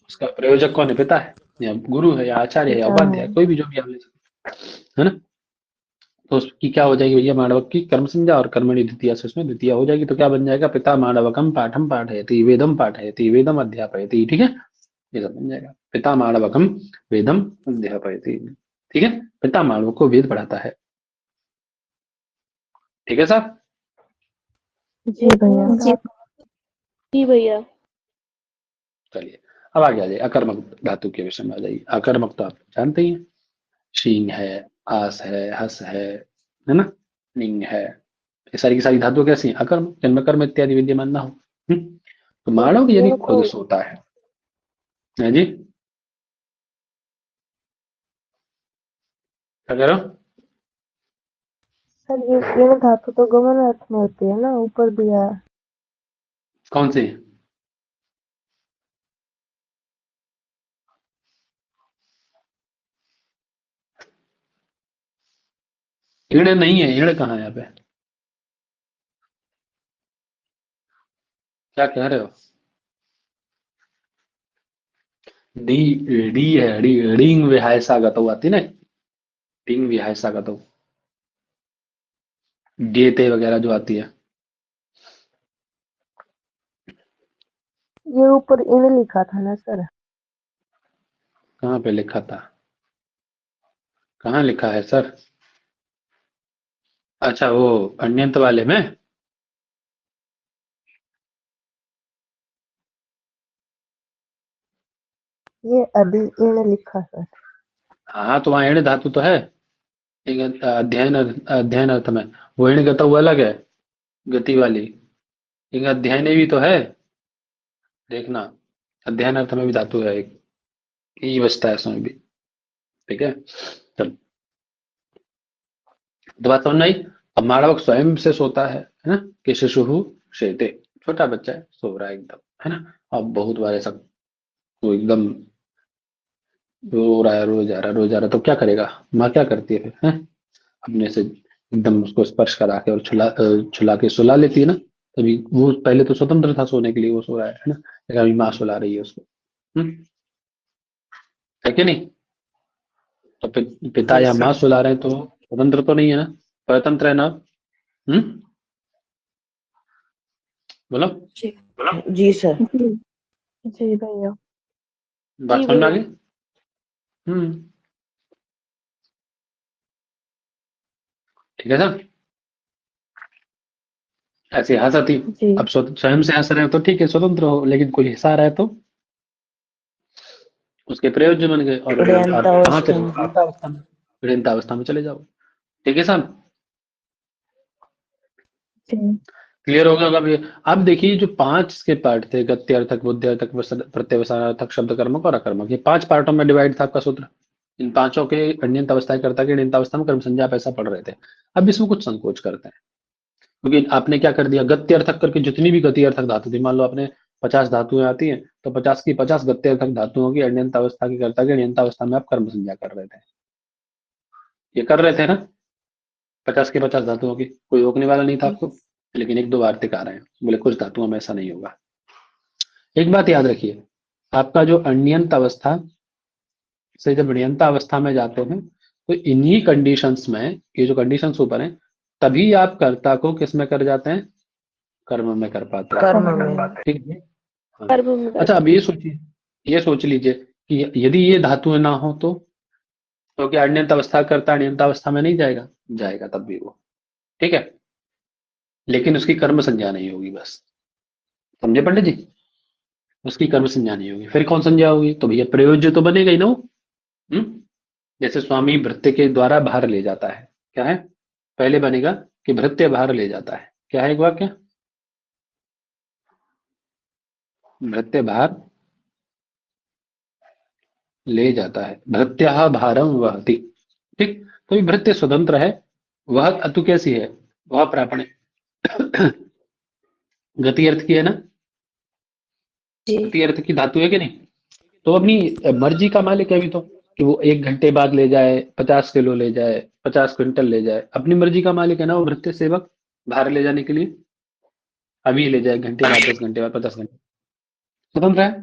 उसका प्रयोजक कौन है, पिता है, या गुरु है, या आचार्य है, या पिता उपाध्याय है, है। कोई भी जो भी आप ले सकते, है ना। तो उसकी क्या हो जाएगी भैया, माणवक की कर्म संज्ञा और कर्मणि द्वितीया से उसमें द्वितीया हो जाएगी। तो क्या बन जाएगा, पिता माणवकम पाठम पाठयति वेदम पाठयति वेदम अध्यापयति। ठीक है, ये सब बन जाएगा, पिता माणवकम वेदम अध्यापयति। ठीक है, पिता माणवक को वेद पढ़ाता है। ठीक है साहब। जी भैया। जी भैया। चलिए अब आगे आ जाइए, अकर्मक धातु के विषय में आ जाइए। अकर्मक तो आप जानते ही हैं, शींग है, आस है, हस है ना, निंग है, ये सारी की सारी धातु कैसी हैं, अकर्म, जन्म कर्म इत्यादि विद्यमान ना हो। तो मानव यदि खुद सोता है जी, क्या कह रहे हो? सर ये धातु तो गमन अर्थ में होती है ना, ऊपर दिया है। कौन सी? इड़ नहीं है, इड़ कहाँ है यहाँ पे, क्या कह रहे हो? डी, डी है, डी, रींग विहायसा गतौ आती ना, रींग विहायसा गतौ, डेते वगैरह जो आती है। ये ऊपर इन लिखा था ना सर। कहाँ पे लिखा था, कहाँ लिखा है सर? अच्छा वो अन्यंत वाले में। ये अभी इन लिखा सर। हाँ तो वहाँ इण धातु तो है, एक अध्ययन, अध्ययन अर्थ में, वो इण गतौ अलग है, गति वाली, एक अध्ययन भी तो है, देखना, अध्ययन अर्थ में भी धातु है एक, ई बचता है उसमें भी। ठीक है, चल, तो बात समझ आई। अब मानवक स्वयं से सोता है ना, कि शिशु शेते, छोटा बच्चा है, सो रहा है एकदम, है ना। अब बहुत बार ऐसा, वो एकदम रो रहा है, रो जा रहा है, रो जा रहा है, तो क्या करेगा, माँ क्या करती है फिर, है, अपने से एकदम उसको स्पर्श करा के और छुला के सुला लेती है ना। तभी वो पहले तो स्वतंत्र था सोने के लिए, वो सो रहा है ना, लेकिन अभी माँ सुला रही है उसको। है कि नहीं? तो पिता जी या सर। माँ सुला रहे हैं तो स्वतंत्र तो नहीं है ना, परतंत्र है ना। हम्म, बोलो, जी सर। जी भैया। बात जी समझ में आ भैया। गई? हम्म, ठीक है सर। ऐसे हंसती, जी। अब स्वयं से हंस रहे हो तो ठीक है, स्वतंत्र हो, लेकिन कोई हंसा रहा है तो उसके प्रयोज्य बन गए, और आप कहाँ ऋणांतावस्था चले, में। अवस्था में, ऋणता अवस्था में चले जाओ। ठीक है साहब, जी। क्लियर होगा होगा भी। अब देखिए जो पांच के पार्ट थे, गत्यार्थक, बुद्धिर्थक, प्रत्यवसानार्थक, शब्द कर्मक और अकर्मक, ये पांच पार्टों में डिवाइड था आपका सूत्र। इन पांचों के अण्यंत अवस्था कर्ता के अण्यंत अवस्था में कर्म संज्ञा आप ऐसा पढ़ रहे थे। अब इसमें कुछ संकोच करते हैं, क्योंकि आपने क्या कर दिया, गत्यर्थक करके जितनी भी गत्यर्थक धातु थी, मान लो आपने 50 धातुएं आती हैं, तो 50 की 50 गत्यर्थक धातुओं की अण्यंत अवस्था की कर्ता के अण्यंत अवस्था में आप कर्म संज्ञा कर रहे थे, ये कर रहे थे ना, 50 की 50 धातुओं की कोई रोकने वाला नहीं था आपको। लेकिन एक दो वार्तिक आ रहे हैं, बोले कुछ धातुओं में ऐसा नहीं होगा। एक बात याद रखिए, आपका जो अण्यंत अवस्था से जब ऋण्यंत अवस्था में जाते हैं, तो इन्हीं कंडीशंस में, ये जो कंडीशंस ऊपर हैं, तभी आप कर्ता को किस में कर जाते हैं, कर्म में कर पाते हैं। कर्म में। ठीक है, हाँ। कर्म में अच्छा करते अब ये सोचिए, ये सोच लीजिए कि यदि ये धातुएं ना हो तो क्या अण्यंत अवस्था करता अण्यंत अवस्था में नहीं जाएगा, जाएगा तब भी वो। ठीक है, लेकिन उसकी कर्म संज्ञा नहीं होगी बस, समझे पंडित जी, उसकी कर्म संज्ञा नहीं होगी, फिर कौन संज्ञा होगी, तो भैया प्रयोज्य तो बनेगा ही ना वो। हम्म, जैसे स्वामी भृत्य के द्वारा भार ले जाता है, क्या है, पहले बनेगा कि भृत्य भार ले जाता है, क्या है एक वाक्य, भृत्य भार ले जाता है, भृत्य भारम वहति। ठीक, तो ये भृत्य स्वतंत्र है, वह अतु कैसी है, वह प्रापण गति अर्थ की है ना, जी। गति अर्थ की धातु है कि नहीं, तो अपनी मर्जी का मालिक है अभी तो, कि वो 1 घंटे बाद ले जाए, 50 किलो ले जाए, 50 क्विंटल ले जाए, अपनी मर्जी का मालिक है ना वो भृत्य सेवक, भार ले जाने के लिए, अभी ले जाए, घंटे बाद, 10 घंटे बाद, 50 घंटे, स्वतंत्र है,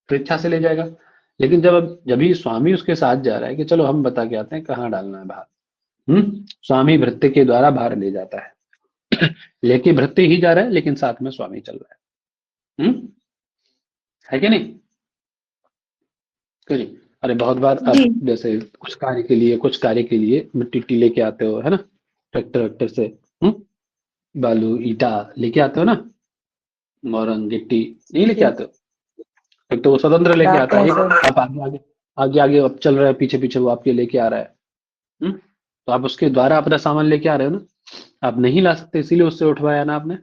तो इच्छा से ले जाएगा। लेकिन जब भी स्वामी उसके साथ जा रहा है कि चलो हम बता के आते हैं कहाँ डालना है भार, स्वामी भृत्य के द्वारा भार ले जाता है। लेके भृत्य ही जा रहा है लेकिन साथ में स्वामी चल रहा है। है कि नहीं? करिए। अरे बहुत बार आप जी जैसे कुछ कार्य के लिए मिट्टी टिट्टी लेके आते हो, है ना, ट्रैक्टर वैक्टर से। बालू ईटा लेके आते हो ना, मोरंग गिट्टी नहीं लेके जी आते हो। एक तो वो स्वतंत्र लेके लाते आता हैं है, सर। आप आगे आगे आगे आगे अब चल रहा है, पीछे पीछे वो आपके लेके आ रहा है। तो आप उसके द्वारा अपना सामान लेके आ रहे हो ना, आप नहीं ला सकते, इसीलिए उससे उठवाया ना आपने।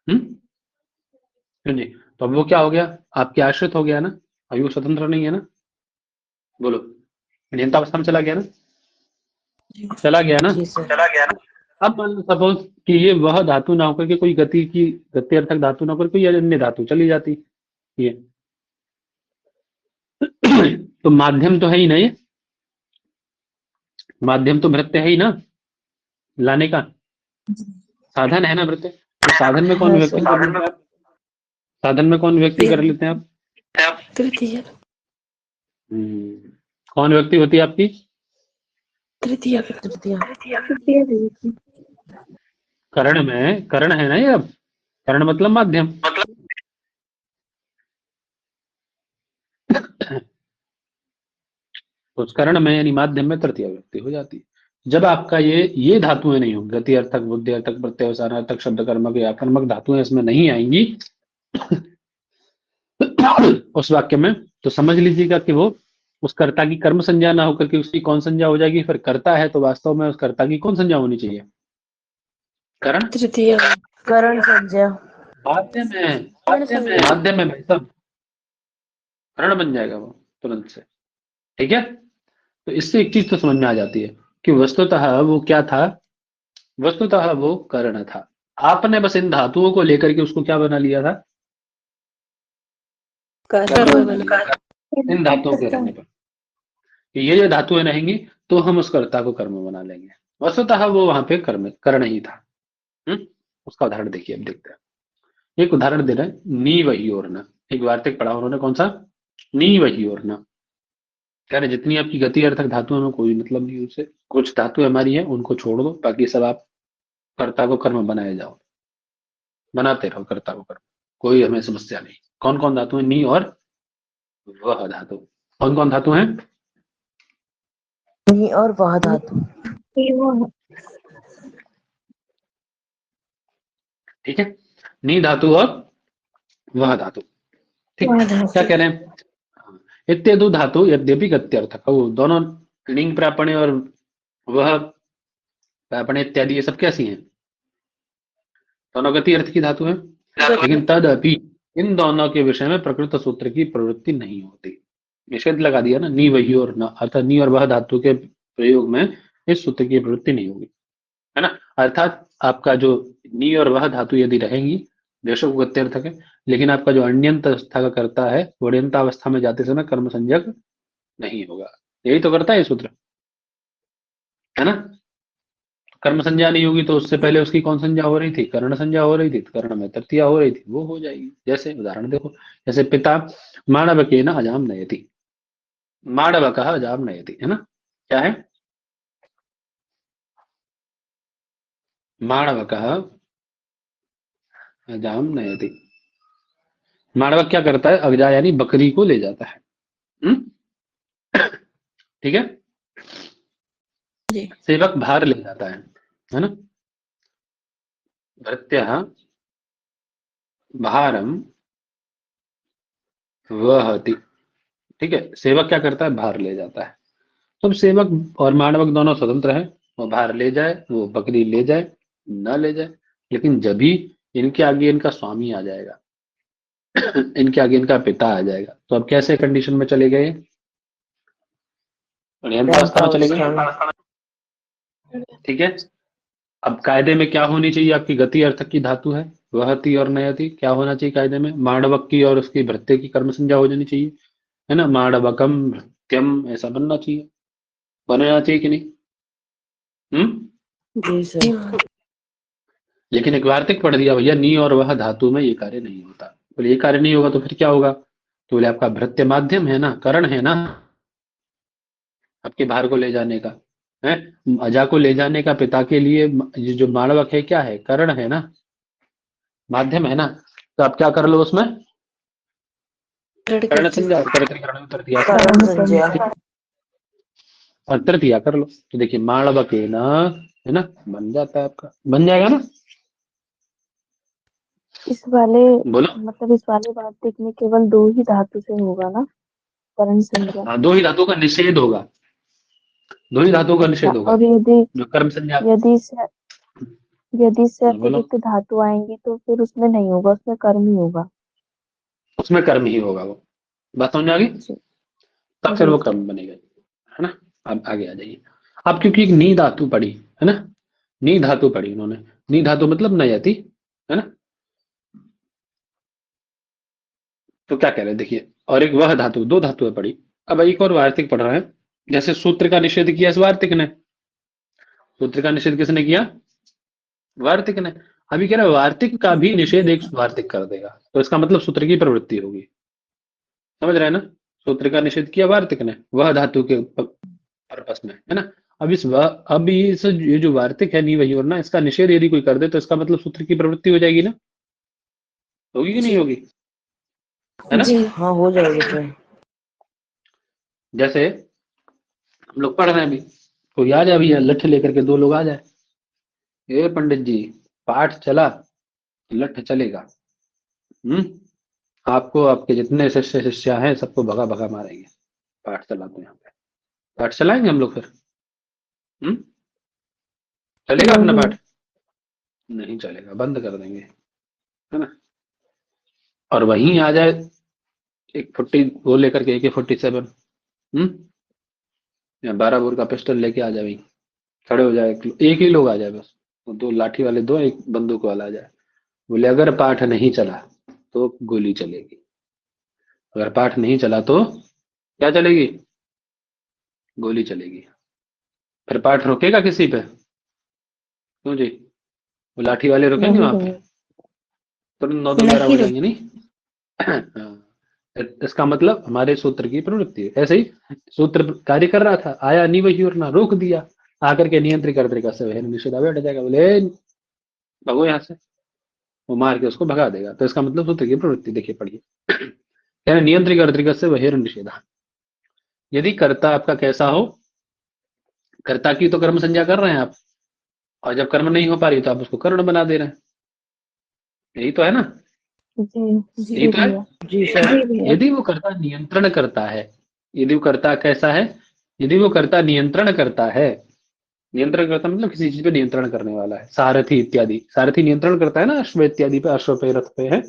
क्यों जी? तो अब वो क्या हो गया, आपके आश्रित हो गया ना, अभी वो स्वतंत्र नहीं है ना। बोलो, अधीनतावस्था में चला गया ना, चला गया ना। जी सर। अब मान लो सपोज कि ये वह धातु ना होकर के कोई गति अर्थक धातु ना होकर कोई अन्य धातु चली जाती ये। तो माध्यम तो है ही ना, ये माध्यम तो भृत्य है ही ना, लाने का साधन है ना भृत्य। तो साधन में कौन हाँ व्यक्ति सर। कर लेते हैं आप? साधन में कौन व्यक्ति कर लेते हैं आप? तृतीय। कौन व्यक्ति होती है आपकी? तृतीय। तृतीय देवी। करण में करण है ना ये। अब करण मतलब माध्यम। तो उस करण में यानी माध्यम में तृतीय व्यक्ति हो जाती है। जब आपका ये धातुएं नहीं होंगी, गति अर्थक, बुद्धि अर्थक, प्रत्यवसान अर्थक, शब्द कर्मक या कर्मक धातुएं इसमें नहीं आएंगी उस वाक्य में, तो समझ लीजिएगा कि वो उस कर्ता की कर्म संज्ञा ना होकर के उसकी कौन संज्ञा हो जाएगी। फिर कर्ता है तो वास्तव में उस कर्ता की कौन संज्ञा होनी चाहिए? करण। तृतीय। करण संज्ञा। माध्यम है, कर्ण संज्ञा। माध्यम है भाई साहब, करण बन जाएगा वो तुरंत से। ठीक है, तो इससे एक चीज तो समझ में आ जाती है कि वस्तुतः वो क्या था, वस्तुतः वो कर्ण था। आपने बस इन धातुओं को लेकर के उसको क्या बना लिया था? कर्म कर्म बना बना। लिया था, इन धातुओं के रहने पर कि ये धातुएं रहेंगी तो हम उस कर्ता को कर्म बना लेंगे। वस्तुतः वो वहां पे कर्म कर्ण ही था। उसका उदाहरण देखिए, अब देखते हैं। एक उदाहरण दे रहे हैं, नी वही और न। एक वार्तिक पढ़ा उन्होंने, कौन सा? नी वही और न। कह रहे जितनी आपकी गति अर्थक धातुओं में कोई मतलब नहीं उनसे, कुछ धातु हमारी है उनको छोड़ दो, बाकी सब आप कर्ता को कर्म बनाए जाओ, बनाते रहो कर्ता को कर्म, कोई हमें समस्या नहीं। कौन कौन धातु है? नी और वह धातु। कौन कौन धातु है? नी और वह धातु। ये वो है। ठीक है, नी धातु और वह धातु। ठीक, वह क्या धातु। कह रहे हैं? इत्यदु धातु यद्यपि गत्यर्थक, वो दोनों लिंग प्रापण्य और वह प्रापण्य इत्यादि ये सब कैसी हैं? दोनों गति अर्थ की धातु है, लेकिन तदपि इन दोनों के विषय में प्रकृत सूत्र की प्रवृत्ति नहीं होती। निषेध लगा दिया ना, नी वही और न, अर्थात नी और वह धातु के प्रयोग में इस सूत्र की प्रवृत्ति नहीं होगी, है ना। अर्थात आपका जो नी और वह धातु यदि रहेंगी, बेशक वो गत्यर्थक है, लेकिन आपका जो अण्यंत अवस्था का करता है वो अण्यंतावस्था में जाते समय कर्म संज्ञक नहीं होगा। यही तो करता है ये सूत्र, है ना। कर्म संज्ञा नहीं होगी तो उससे पहले उसकी कौन संज्ञा हो रही थी? कर्ण संज्ञा हो रही थी, तो कर्ण में तृतीया हो रही थी, वो हो जाएगी। जैसे उदाहरण देखो, जैसे पिता माणवके न अजाम नयति, माणवक अजाम नयति, है ना। क्या है? माणवक अजाम नयति। माणवक क्या करता है? अगजा यानी बकरी को ले जाता है। ठीक है, जी। सेवक भार ले जाता है ना। भृत्य भारम वहति। ठीक है, सेवक क्या करता है? भार ले जाता है। तो अब सेवक और मानवक दोनों स्वतंत्र हैं, वो भार ले जाए, वो बकरी ले जाए, ना ले जाए। लेकिन जब भी इनके आगे इनका स्वामी आ जाएगा इनके आगे इनका पिता आ जाएगा, तो अब कैसे कंडीशन में चले गए? अवस्था में चले गए। ठीक है, अब कायदे में क्या होनी चाहिए? आपकी गति अर्थक की धातु है, वहति और नयति। क्या होना चाहिए कायदे में? माणवक की और उसकी भृत्य की कर्म संज्ञा हो जानी चाहिए, है ना। माणवकम भृत्यम ऐसा बनना चाहिए, बनना चाहिए कि नहीं? जी सर। लेकिन एक वार्तिक पढ़ दिया भैया, नी और वह धातु में ये कार्य नहीं होता। बोले ये कार्य नहीं होगा तो फिर क्या होगा? तो बोले आपका भृत्य माध्यम है ना, करण है ना आपके भार को ले जाने का, है। अजा को ले जाने का पिता के लिए ये जो माणवक है क्या है, कर्ण है ना, माध्यम है ना। तो आप क्या कर लो उसमें, दृढ़ कर्ण करती संज्ञा, कर्ण उत्तर दिया कर लो, कर्म कर्म संज्ञा। संज्ञा। और तृतीया कर लो। तो देखिए माणवक है ना, बन जाता है आपका, बन जाएगा ना। इस वाले बोलो। मतलब इस वाले वार्तिक में केवल 2 ही धातु से होगा ना करण संज्ञा। हाँ, दो ही धातुओं का निषेध होगा, दो ही धातुओं का अच्छा, निषेध होगा। और यदि जो कर्म संज्ञा, यदि से यदि से बोलो, अतिरिक्त धातु आएंगी तो फिर उसमें नहीं होगा, उसमें कर्म ही होगा। उसमें कर्म ही होगा वो। बात समझ में आ गई। जी तब फिर जी वो जी। कर्म बनेगा, है ना। अब आगे आ जाइए आप, क्योंकि एक नी धातु पड़ी है ना, नी धातु पड़ी उन्होंने, नी धातु मतलब नयति, है ना। तो क्या कह रहे हैं देखिए, और एक वह धातु, दो धातुएं पड़ी। अब एक और वार्तिक पढ़ रहे हैं। जैसे सूत्र का निषेध किया इस वार्तिक ने, सूत्र का निषेध किसने किया, वार्तिक ने। अभी कह रहा है वार्तिक का भी निषेध एक वार्तिक कर देगा, तो इसका मतलब सूत्र की प्रवृत्ति होगी, समझ रहे हैं ना। सूत्र का निषेध किया वार्तिक ने वह धातु के पर्पस में, है ना। अब ये जो वार्तिक है नी वही और ना, इसका निषेध यदि कोई कर दे तो इसका मतलब सूत्र की प्रवृत्ति हो जाएगी ना, होगी कि नहीं जी होगी, है ना। जी। हाँ हो जाएगी सर। जैसे हम लोग पढ़ रहे हैं अभी, कोई आ जाए भैया लठ लेकर के, दो लोग आ जाए, ए पंडित जी पाठ चला, लठ चलेगा। हम्म, आपको आपके जितने शिष्य शिष्या हैं सबको भगा भगा मारेंगे, पाठ चला तो यहाँ पे, पाठ चलाएंगे हम लोग फिर। हम्म, चलेगा अपना नहीं। पाठ, नहीं चलेगा, बंद कर देंगे, है ना। और वहीं आ जाए एक फुट्टी वो लेकर के, AK-47, या 12 बोर का पिस्टल लेके आ जाए वहीं, खड़े हो जाए, एक ही लोग आ जाए बस, वो दो लाठी वाले दो, एक बंदूक वाला आ जाए, बोले अगर पाठ नहीं चला तो गोली चलेगी, अगर पाठ नहीं चला तो क्या चलेगी, गोली चलेगी। फिर पाठ रोकेगा किसी पे, क्यों जी, वो लाठी वाले रुकेंगे नहीं वहां पे, नहीं। तुरंत 9-2-11 हो नहीं जाएंगे नहीं। हाँ, इसका मतलब हमारे सूत्र की प्रवृत्ति है। ऐसे ही सूत्र कार्य कर रहा था, आया नहीं वही और ना, रोक दिया, आकर के नियंत्रित कर देगा से वह निषेधा बैठ जाएगा, बोले "ए, भगो यहाँ से", वो मार के उसको भगा देगा। तो इसका मतलब सूत्र की प्रवृत्ति देखिए, पढ़िए, कह रहे नियंत्रित कर्तृक से वह निषेधा, यदि कर्ता आपका कैसा हो, कर्ता की तो कर्म संज्ञा कर रहे हैं आप, और जब कर्म नहीं हो पा रही तो आप उसको कर्ण बना दे रहे हैं, यही तो है ना, जी यही जी तो है। भैया। जी सर। जी भैया। यदि वो कर्ता नियंत्रण करता है, यदि वो कर्ता कैसा है, यदि वो कर्ता नियंत्रण करता है, नियंत्रण करता मतलब किसी चीज पे नियंत्रण करने वाला है, सारथी इत्यादि, सारथी नियंत्रण करता है ना अश्व इत्यादि पे, अश्व पे रथ पे है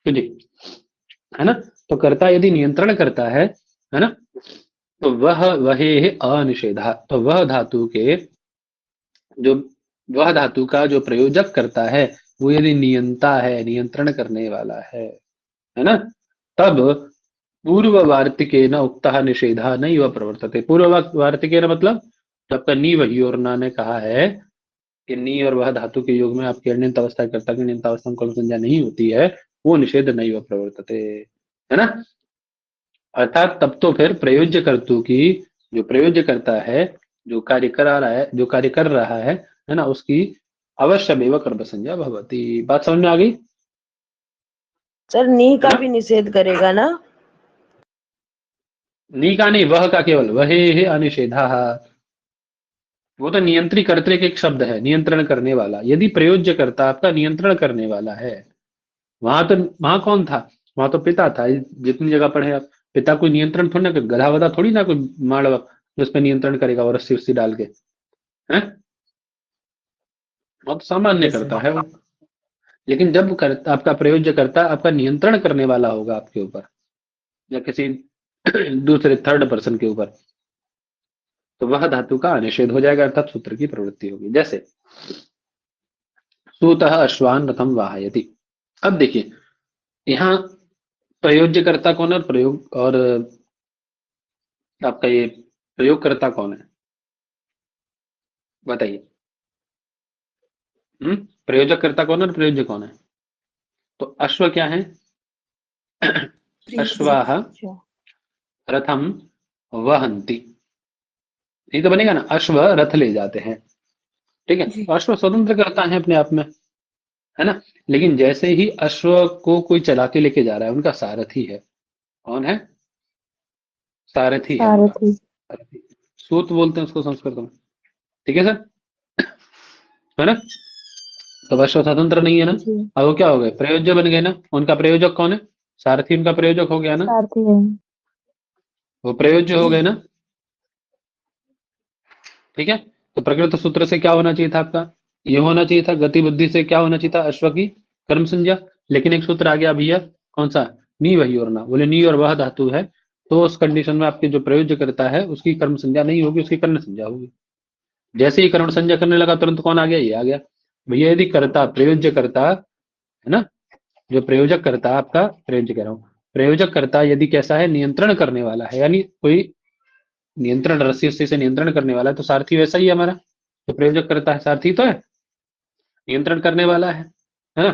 जी, है ना। तो कर्ता यदि नियंत्रण करता है ना, तो वह अनिषेधा, तो वह धातु के जो, वह धातु का जो प्रयोजक करता है वो यदि नियंता है, नियंत्रण करने वाला है ना, तब पूर्व वार्तिके न उक्त निषेध नहीं वह प्रवर्तते। पूर्व वार्तिके न मतलब जो आपका नी वही और ना ने कहा है कि नी और वह धातु के योग में आपकी अण्यंत अवस्था कर्ता की अण्यंत अवस्था में कोई संज्ञा नहीं होती है, वो निषेध नहीं वह प्रवर्तते, है ना। अर्थात तब तो फिर प्रयोज्य कर्तु की, जो प्रयोज्य करता है, जो कार्य करा रहा है, जो कार्य कर रहा है ना, उसकी अवश्यमेव कर्म संज्ञा भवती। बात समझ में आ गई, सर नी है का ना। भी निषेध करेगा ना। नी का नहीं, वह का केवल, वह है अनिषेधा, वो तो नियंत्री कर्तृक एक शब्द है, नियंत्रण करने वाला। यदि प्रयोज्य करता आपका नियंत्रण करने वाला है, वहां तो, वहां कौन था, वहां तो पिता था। जितनी जगह पढ़े आप, पिता कोई नियंत्रण थोड़ी ना, कोई गधा वधा थोड़ी ना, कोई माड़वा जो उस पर नियंत्रण करेगा और रस्सी उस्सी डाल के, है, बहुत सामान्य जैसे करता है वो। लेकिन जब करता आपका प्रयोज्य करता आपका नियंत्रण करने वाला होगा आपके ऊपर, या किसी दूसरे थर्ड पर्सन के ऊपर, तो वह धातु का निषेध हो जाएगा, अर्थात सूत्र की प्रवृत्ति होगी। जैसे सूतः अश्वान रथम वाहयति, अब देखिए यहाँ प्रयोज्यकर्ता कौन है, और प्रयोग, और आपका ये प्रयोगकर्ता कौन है, बताइए। प्रयोजकर्ता कौन है और प्रयोज्य कौन है। तो अश्व क्या है, अश्वाह अच्छा। रथम वहंती, नहीं तो बनेगा ना, अश्व रथ ले जाते हैं, ठीक है, तो अश्व स्वतंत्र करता है अपने आप में, है ना। लेकिन जैसे ही अश्व को कोई चला के लेके जा रहा है, उनका सारथी है, कौन है, सारथी है उनका, सारथी। सारथी, सूत बोलते हैं उसको संस्कृत में, ठीक है सर, है ना। तो अश्व स्वतंत्र नहीं है ना, जी। अब वो क्या हो गए, प्रयोज्य बन गए ना, उनका प्रयोजक कौन है, सारथी उनका प्रयोजक हो गया ना, सारथी है। वो प्रयोज्य हो गए ना, ठीक है। तो प्रकृत सूत्र से क्या होना चाहिए था आपका, ये होना चाहिए था, गति बुद्धि से क्या होना चाहिए था, अश्व की कर्म संज्ञा, लेकिन एक सूत्र आ गया भैया, कौन सा, नी वही और ना, बोले नी और वह धातु है, तो उस कंडीशन में आपके जो प्रयोज्य करता है उसकी कर्म संज्ञा नहीं होगी, उसकी कर्ण संज्ञा होगी। जैसे ही कर्ण संज्ञा करने लगा तुरंत कौन आ गया, ये आ गया। भैया यदि करता प्रयोज्य करता है ना, जो प्रयोजक करता, आपका प्रयोज्य कह रहा हूँ, प्रयोजक करता यदि कैसा है, नियंत्रण करने वाला है, यानी कोई नियंत्रण रस्सी रस्सी से नियंत्रण करने वाला है, तो सारथी वैसा ही है हमारा, जो प्रयोजक करता है सारथी तो है, नियंत्रण करने वाला है ना।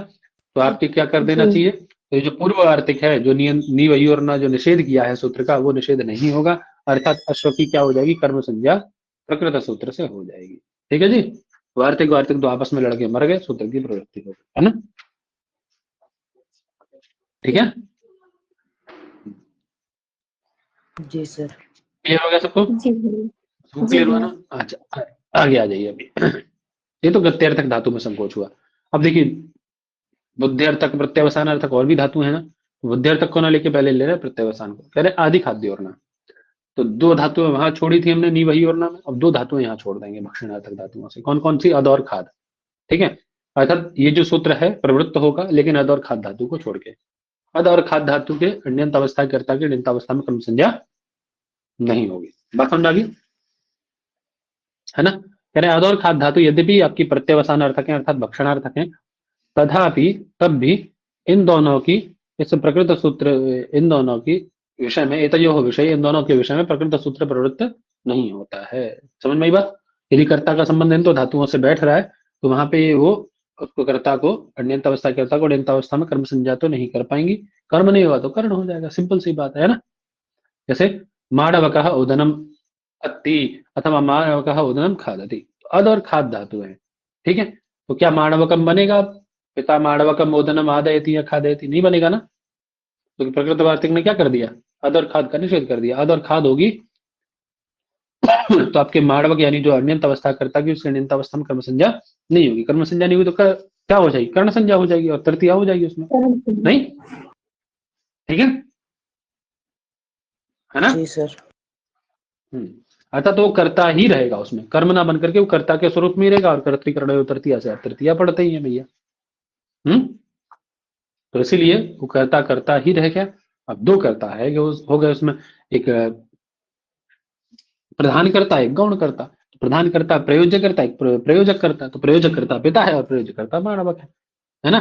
तो आपके क्या कर देना जी। चाहिए, तो ये जो पूर्व आर्थिक है, जो नी वही और ना जो निषेध किया है सूत्र का, वो निषेध नहीं होगा, अर्थात अश्व की क्या हो जाएगी, कर्म संज्ञा प्रकृत सूत्र से हो जाएगी, ठीक है जी। वार्तिक वार्तिक तो आपस में लड़के मर गए, सूत्र की प्रवृत्ति हो गई, है ना, ठीक है, जी सर। क्लियर हो गया सबको, जी भैया। सबको जी क्लियर हुआ भैया। ना, अच्छा आगे आ जाइए अभी। ये तो गत्यर्थक धातु में संकोच हुआ। अब देखिए, बुद्धिर्थक प्रत्यवसानार्थक और भी धातु है ना, बुद्धिर्थक को ना लेके पहले ले रहे हैं प्रत्यवसान को, कह रहे आदि खाद्य और ना, तो दो धातुएं वहां छोड़ी थी हमने, नी वही और ना में, अब दो धातुएं यहाँ छोड़ देंगे भक्षणार्थक धातुओं से, कौन कौन सी, अद और खाद, ठीक है। अर्थात ये जो सूत्र है प्रवृत्त होगा, लेकिन अद और खाद धातु को छोड़ के, अद और खाद धातु के अण्यंत अवस्था कर्ता की अण्यंत अवस्था में कर्म संज्ञा नहीं होगी, बात समझ आ गई, है ना। कह रहे अद और खाद धातु यद्यपि आपकी प्रत्यवसान अर्थक है, अर्थात भक्षणार्थक है, तथापि तब भी इन दोनों की, इस प्रकृत सूत्र, इन दोनों की विषय में, एतयोः विषय, इन दोनों के विषय में प्रकृत सूत्र प्रवृत्त नहीं होता है, समझ में आई बात। यदि कर्ता का संबंध इन दो धातुओं से बैठ रहा है, तो वहां पे वो उसको कर्ता को, अण्यंत अवस्था कर्ता को अण्यंत अवस्था में कर्म संज्ञा तो नहीं कर पाएंगी, कर्म नहीं हुआ तो कर्ण हो जाएगा, सिंपल सी बात है ना। जैसे माड़वकः उदनम अति, अथवा माड़वकः उदनम खादति, तो अद और खाद धातु है, ठीक है। तो क्या माणवकम बनेगा, पिता माणवकम मोदनम आदयति या खादयति, नहीं बनेगा ना, क्योंकि तो प्रकृत वार्तिक ने क्या कर दिया, अद और खाद का निषेध कर दिया, अद और खाद होगी तो आपके माणवक यानी जो अण्यंत अवस्था करता की, उसकी अण्यंत अवस्था में कर्म संज्ञा नहीं होगी, कर्म संज्ञा नहीं हुई तो क्या हो जाएगी, कर्ण संज्ञा हो जाएगी और तृतीया हो जाएगी उसमें, नहीं, ठीक है ना। जी सर। अर्थात वो कर्ता ही रहेगा उसमें, कर्म ना बन करके वो कर्ता के स्वरूप में ही रहेगा, और कर्तृकरण तृतीया से आप तृतीया पढ़ते ही है भैया, तो इसीलिए वो कर्ता कर्ता ही रह गया। अब दो कर्ता है कि हो गए उसमें, एक प्रधान करता है, एक गौण करता, तो प्रधान करता प्रयोजक करता, एक प्रयोजक करता, तो प्रयोजक करता पिता है और प्रयोजक करता माणवक है ना।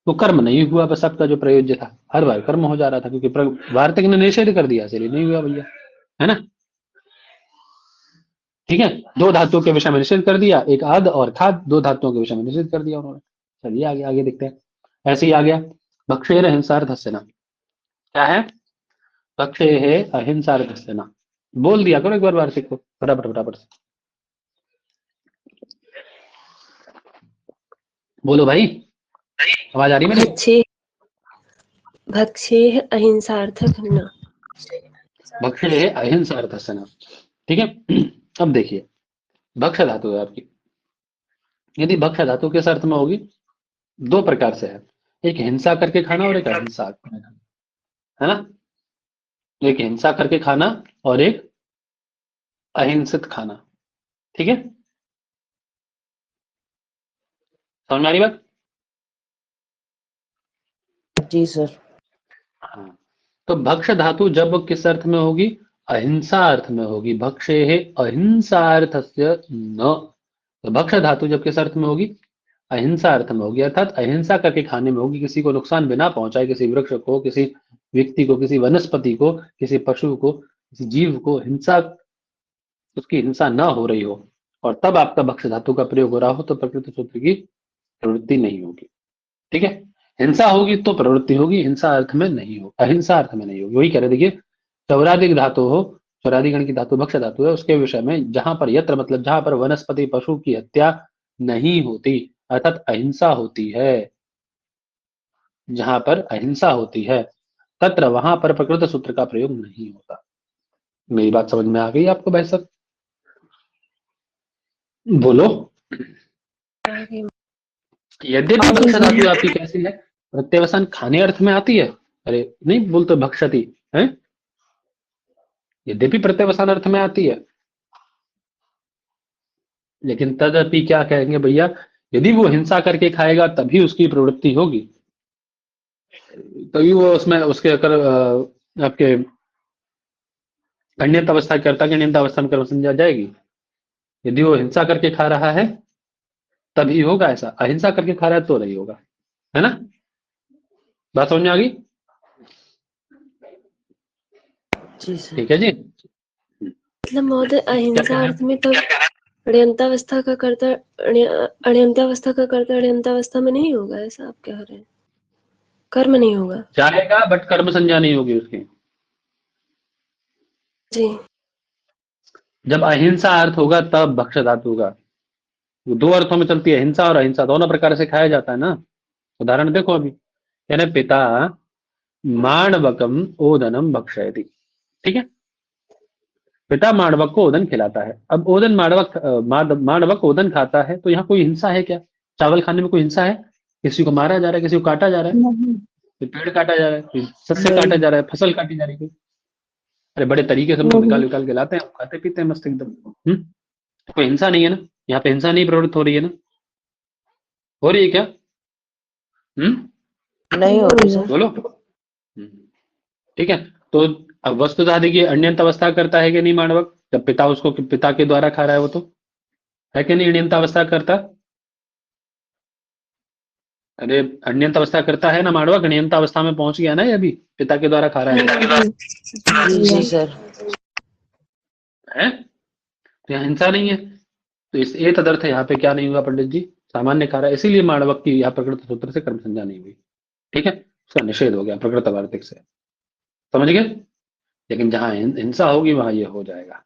तो कर्म नहीं हुआ, बस आपका जो प्रयोज्य था हर बार कर्म हो जा रहा था, क्योंकि वार्तिक ने निषेध कर दिया, इसलिए नहीं हुआ भैया, है ना, ठीक है। दो धातुओं के विषय में निषेध कर दिया, एक आद और खाद, दो धातुओं के विषय में निषेध कर दिया उन्होंने। चलिए आगे आगे देखते हैं, ऐसे ही आ गया भक्षेर हिंसार्थस्य न, क्या है, भक्षे है अहिंसार्थस्य न, बोल दिया करो एक बार वार्तिक को फटाफट फटाफट से, बोलो भाई, आवाज आ रही है मेरी, भक्षे भक्षेह अहिंसार्थक न। भक्षे है अहिंसार्थस्य न, ठीक है। अब देखिए, भक्ष धातु है आपकी, यदि भक्ष धातु किस अर्थ में होगी, दो प्रकार से है, एक हिंसा करके खाना और एक अहिंसा करके खाना, है ना, एक हिंसा करके खाना और एक अहिंसित खाना, ठीक है, समझ में आ रही बात, जी सर। हाँ। तो भक्ष धातु जब किस अर्थ में होगी, अहिंसा अर्थ में होगी, भक्षे है अहिंसार्थस्य न, तो भक्ष धातु जब किस अर्थ में होगी, अहिंसा अर्थ में होगी, अर्थात अहिंसा करके खाने में होगी, किसी को नुकसान बिना पहुंचाए, किसी वृक्ष को, किसी व्यक्ति को, किसी वनस्पति को, किसी पशु को, किसी जीव को हिंसा, उसकी हिंसा न हो रही हो, और तब आपका भक्ष धातु का प्रयोग हो रहा हो, तो प्रकृति सूत्र की प्रवृत्ति नहीं होगी, ठीक है। हिंसा होगी तो प्रवृत्ति होगी, हिंसा अर्थ में नहीं हो, अहिंसा अर्थ में नहीं होगी, वही कह रहे देखिए, चौराधिक धातु हो, स्वरादिगण की धातु भक्ष धातु है, उसके विषय में जहां पर यत्र मतलब जहां पर वनस्पति पशु की हत्या नहीं होती अर्थात अहिंसा होती है, जहां पर अहिंसा होती है तत्र वहां पर प्रकृत सूत्र का प्रयोग नहीं होता। मेरी बात समझ में आ गई आपको भाई साहब? बोलो। यद्यपि भक्ष धातु आपकी कैसी है, प्रत्यवसान खाने अर्थ में आती है, अरे नहीं बोलते भक्षति है, यद्यपि प्रत्यवसान अर्थ में आती है, लेकिन तदपि क्या कहेंगे भैया, यदि वो हिंसा करके खाएगा तभी उसकी प्रवृत्ति होगी, तभी वो उसमें उसके अगर आपके अन्यत अवस्था करता कि अन्यत अवस्था में कर्म संज्ञा जाएगी। यदि वो हिंसा करके खा रहा है तभी होगा ऐसा, अहिंसा करके खा रहा है तो नहीं होगा, है ना? बात समझ में आ गई? जी सर। ठीक है जी। मतलब महोदय क्या अहिंसा कह रहे अर्थ में तब अण्यंतावस्था का कर्ता अण्यंतावस्था का कर्ता अण्यंतावस्था में नहीं होगा, ऐसा आप कह रहे हैं? कर्म नहीं होगा जाएगा बट कर्म संज्ञा नहीं होगी उसकी। जी। जब अहिंसा अर्थ होगा तब भक्ष धातु होगा। वो दो अर्थों में चलती है, हिंसा और अहिंसा दोनों प्रकार से खाया जाता है ना। उदाहरण देखो अभी, यानी पिता माणवकम ओदनम भक्षयति, ठीक है, पिता माणवक को ओदन खिलाता है। अब ओदन माणवक ओदन खाता है, तो यहाँ कोई हिंसा है क्या? चावल खाने में कोई हिंसा है? किसी को मारा जा रहा है, किसी को काटा जा रहा है, नहीं। कोई पेड़ काटा जा रहा है, कोई सस्य नहीं। काटा जा रहा है, फसल काटी जा रही है, अरे बड़े तरीके से हम लोग निकाल निकाल के लाते हैं, खाते पीते हैं मस्त एकदम। कोई हिंसा नहीं है ना, यहाँ पे हिंसा नहीं प्रवृत्त हो रही है ना, हो रही है क्या? नहीं हो रही सर। बोलो। ठीक है, तो अब वस्तुतः देखिए अण्यंत अवस्था करता है कि नहीं माणवक, जब पिता उसको पिता के द्वारा खा रहा है वो तो है कि नहीं अण्यंत अवस्था करता? अरे अण्यंत अवस्था करता है ना माणवक, अण्यंत अवस्था में पहुंच गया ना ये अभी, पिता के द्वारा खा रहा जी जी सर। है, तो यहाँ हिंसा नहीं है, तो इस ए तदर्थ यहाँ पे क्या नहीं हुआ पंडित जी, सामान्य खा रहा है, इसीलिए माणवक की यहाँ प्रकृत सूत्र से कर्म संज्ञा नहीं हुई। ठीक है, उसका निषेध हो गया प्रकृत वार्तिक से, समझ गए? लेकिन जहां हिंसा होगी वहां ये हो जाएगा,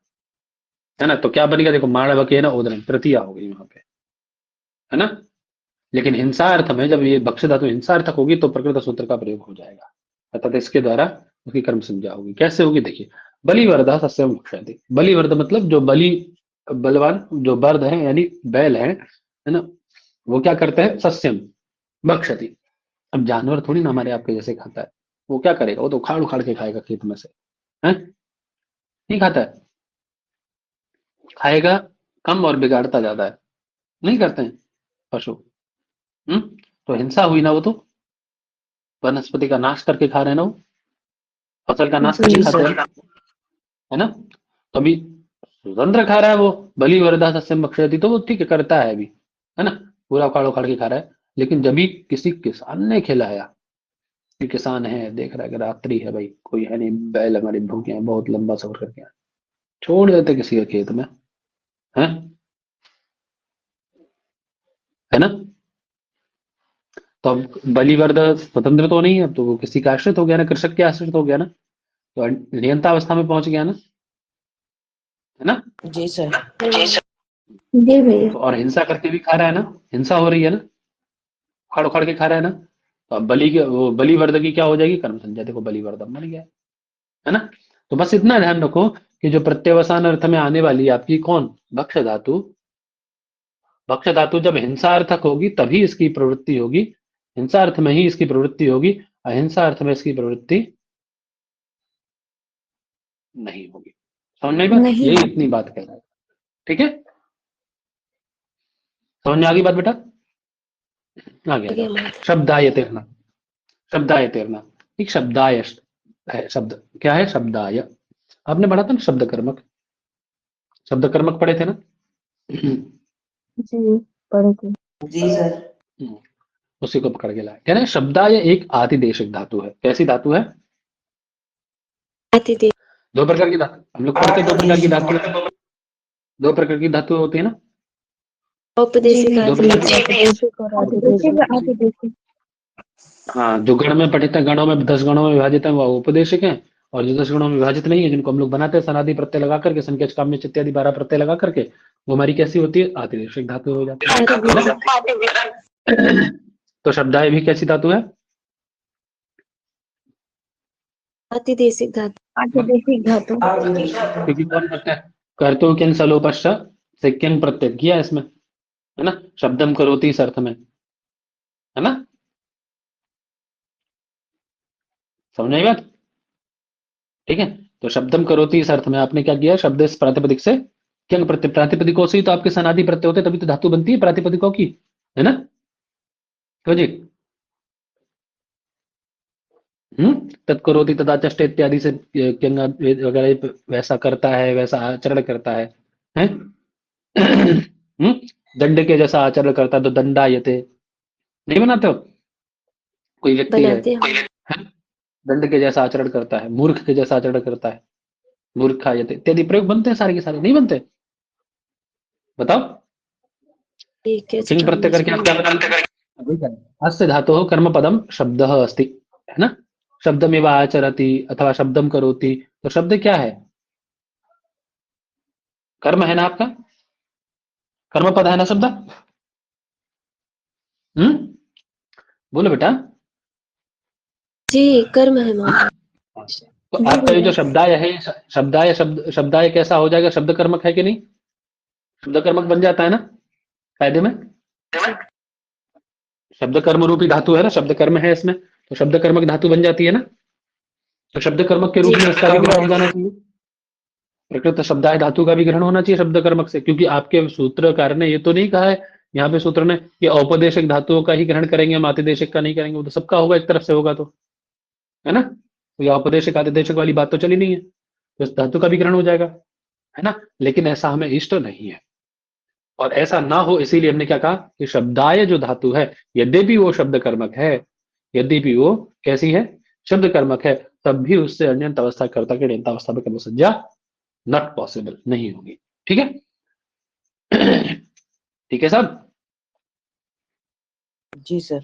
है ना? तो क्या बनेगा देखो, माणवक है ना उदरम तृतीया हो गई वहां पे, है ना? लेकिन हिंसा अर्थ में जब ये भक्ष धातु हिंसा अर्थक होगी तो प्रकृत सूत्र का प्रयोग हो जाएगा, अर्थात इसके द्वारा उसकी कर्म संज्ञा होगी। कैसे होगी देखिए, बलिवर्धा सस्यम भक्षयति, बलिवर्ध मतलब जो बलि बलवान जो वर्ध है यानी बैल है ना, वो क्या करते हैं, सस्यम भक्षति। अब जानवर थोड़ी ना हमारे आपके जैसे खाता है, वो क्या करेगा, वो तो उखाड़ उखाड़ के खाएगा खेत में से, है नहीं खाता है, खाएगा कम और बिगाड़ता ज्यादा है, नहीं करते हैं पशु। तो हिंसा हुई ना, वो तो वनस्पति का नाश करके खा रहे हैं ना, वो फसल का नाश करके जी खाते सर। हैं, है ना? तो अभी स्वतंत्र खा रहा है वो, बलि वरदा सस्यम भक्षयति, तो वो ठीक है करता है अभी, है ना, पूरा उखाड़ उखाड़ के खा रहा है। लेकिन जब भी किसी किसान ने खिलाया, कि किसान है देख रहा है कि रात्रि है भाई, कोई है नहीं, बैल हमारे भूखे हैं, बहुत लंबा सफर करके आए, छोड़ देते किसी के खेत में, है ना? तो अब बलिवर्द स्वतंत्र तो नहीं है, अब तो वो किसी का आश्रित हो गया ना, कृषक के आश्रित हो गया ना, तो नियंता अवस्था में पहुंच गया ना, है ना? जी सर। जी भैया। तो और हिंसा करके भी खा रहा है ना, हिंसा हो रही है ना, उखाड़ उखाड़ के खा रहा है ना, तो अब बलि के वो बलिवर्द की क्या हो जाएगी, कर्म संज्ञा, देखो बलिवर्दम बन गया, है ना? तो बस इतना ध्यान रखो कि जो प्रत्यवसान अर्थ में आने वाली है आपकी कौन, भक्ष धातु, भक्ष धातु जब हिंसा अर्थक होगी तभी इसकी प्रवृत्ति होगी, हिंसा अर्थ में ही इसकी प्रवृत्ति होगी, अहिंसा अर्थ में इसकी प्रवृत्ति नहीं होगी। समझ में आई बात? नहीं। यही इतनी बात कह रहा है, ठीक है? समझ में आ गई बात बेटा? आ ठीक है गया। महोदय। शब्दाय तेरना, शब्दाय तेरना, एक शब्दाय है शब्द, क्या है शब्दाय, आपने पढ़ा था ना शब्द कर्मक, शब्द कर्मक पढ़े थे ना? जी पढ़े थे। जी सर। उसी को पकड़ के लाए, कह रहे हैं शब्दाय एक आतिदेशिक धातु है। कैसी धातु है? आतिथ्य दो प्रकार की धातु, हम लोग पढ़ते दो प्रकार की धातु है, दो प्रकार की धातु होती है ना, औपदेशिक दो प्रकार की धातु। औपदेशिक और आतिदेशिक। आतिदेशिक। हाँ, जो गण में पठित है, गणों में 10 गणों में विभाजित है वो औपदेशिक है, और जो 10 गुणों में विभाजित नहीं है, जिनको हम लोग बनाते हैं सनादि प्रत्यय लगा करके, संकेत काम्य इत्यादि 12 प्रत्यय लगा करके, वो हमारी कैसी होती है? आतिदेशिक धातु हो जाती है। तो शब्दाय भी कैसी धातु है? आतिदेशिक धातु। आतिदेशिक धातु। क्योंकि कौन प्रत्यय कर्तु किन सलोपश्च से किन प्रत्यय किया इसमें, है ना? शब्दम करोति इस अर्थ में, है ना? समझ आई बात? ठीक है, तो शब्दम करोति इस अर्थ में आपने क्या किया? शब्द इस प्रातिपदिक से किन प्रत्यय, प्रातिपदिकों से ही तो आपके सनादि प्रत्यय होते, तभी तो धातु बनती है प्रातिपदिकों की, है ना? क्यों जी? तत्करोति तथा चष्ट इत्यादि से किंग वगैरह वैसा करता है, वैसा आचरण करता है, हैं? दंड के जैसा आचरण करता है तो दंडायते, नहीं बनाते हो? कोई व्यक्ति है, बनाते हैं। हैं? दंड के जैसा आचरण करता है, मूर्ख के जैसा आचरण करता है, मूर्खायते इत्यादि प्रयोग बनते हैं सारे के सारे, नहीं बनते? बताओ। ठीक है, किंग प्रत्यय करके आप क्या बनाते? अस्य धातु कर्म पदम शब्द अस्ति, है ना? शब्दमेव आचरति अथवा शब्दम करोति, तो शब्द क्या है? कर्म है ना आपका, कर्म पद है ना शब्द? बोलो बेटा। जी, कर्म है मामा। तो आपका ये जो शब्दाय है, शब्दाय कैसा हो जाएगा? शब्द कर्मक है कि नहीं? शब्द कर्मक बन जाता है ना कायदे में? शब्द कर्म रूपी धातु है ना, शब्द कर्म है इसमें, तो शब्द कर्मक धातु बन जाती है ना? तो शब्द कर्मक के रूप में इसका भी ग्रहण हो जाना चाहिए, प्रकृत शब्दाय धातु का भी ग्रहण होना चाहिए शब्द कर्मक से, क्योंकि आपके सूत्रकार ने ये तो नहीं कहा है यहाँ पे सूत्र ने कि औपदेशिक धातुओं का ही ग्रहण करेंगे, हम आतिदेशिक का नहीं करेंगे, वो तो सबका होगा एक तरफ से होगा तो, है ना? तो ये औपदेशिक आतिदेशिक वाली बात तो चली नहीं है, तो इस धातु का भी ग्रहण हो जाएगा, है ना? लेकिन ऐसा हमें इष्ट नहीं है, और ऐसा ना हो इसीलिए हमने क्या कहा कि शब्दाय जो धातु है, यद्यपि वो शब्द कर्मक है, यद्यपि वो कैसी है? शब्द कर्मक है, तब भी उससे अन्यंत अवस्था कर्ता के ण्यंत अवस्था में कर्म संज्ञा नॉट पॉसिबल, नहीं होगी। ठीक है? ठीक है सब, जी सर।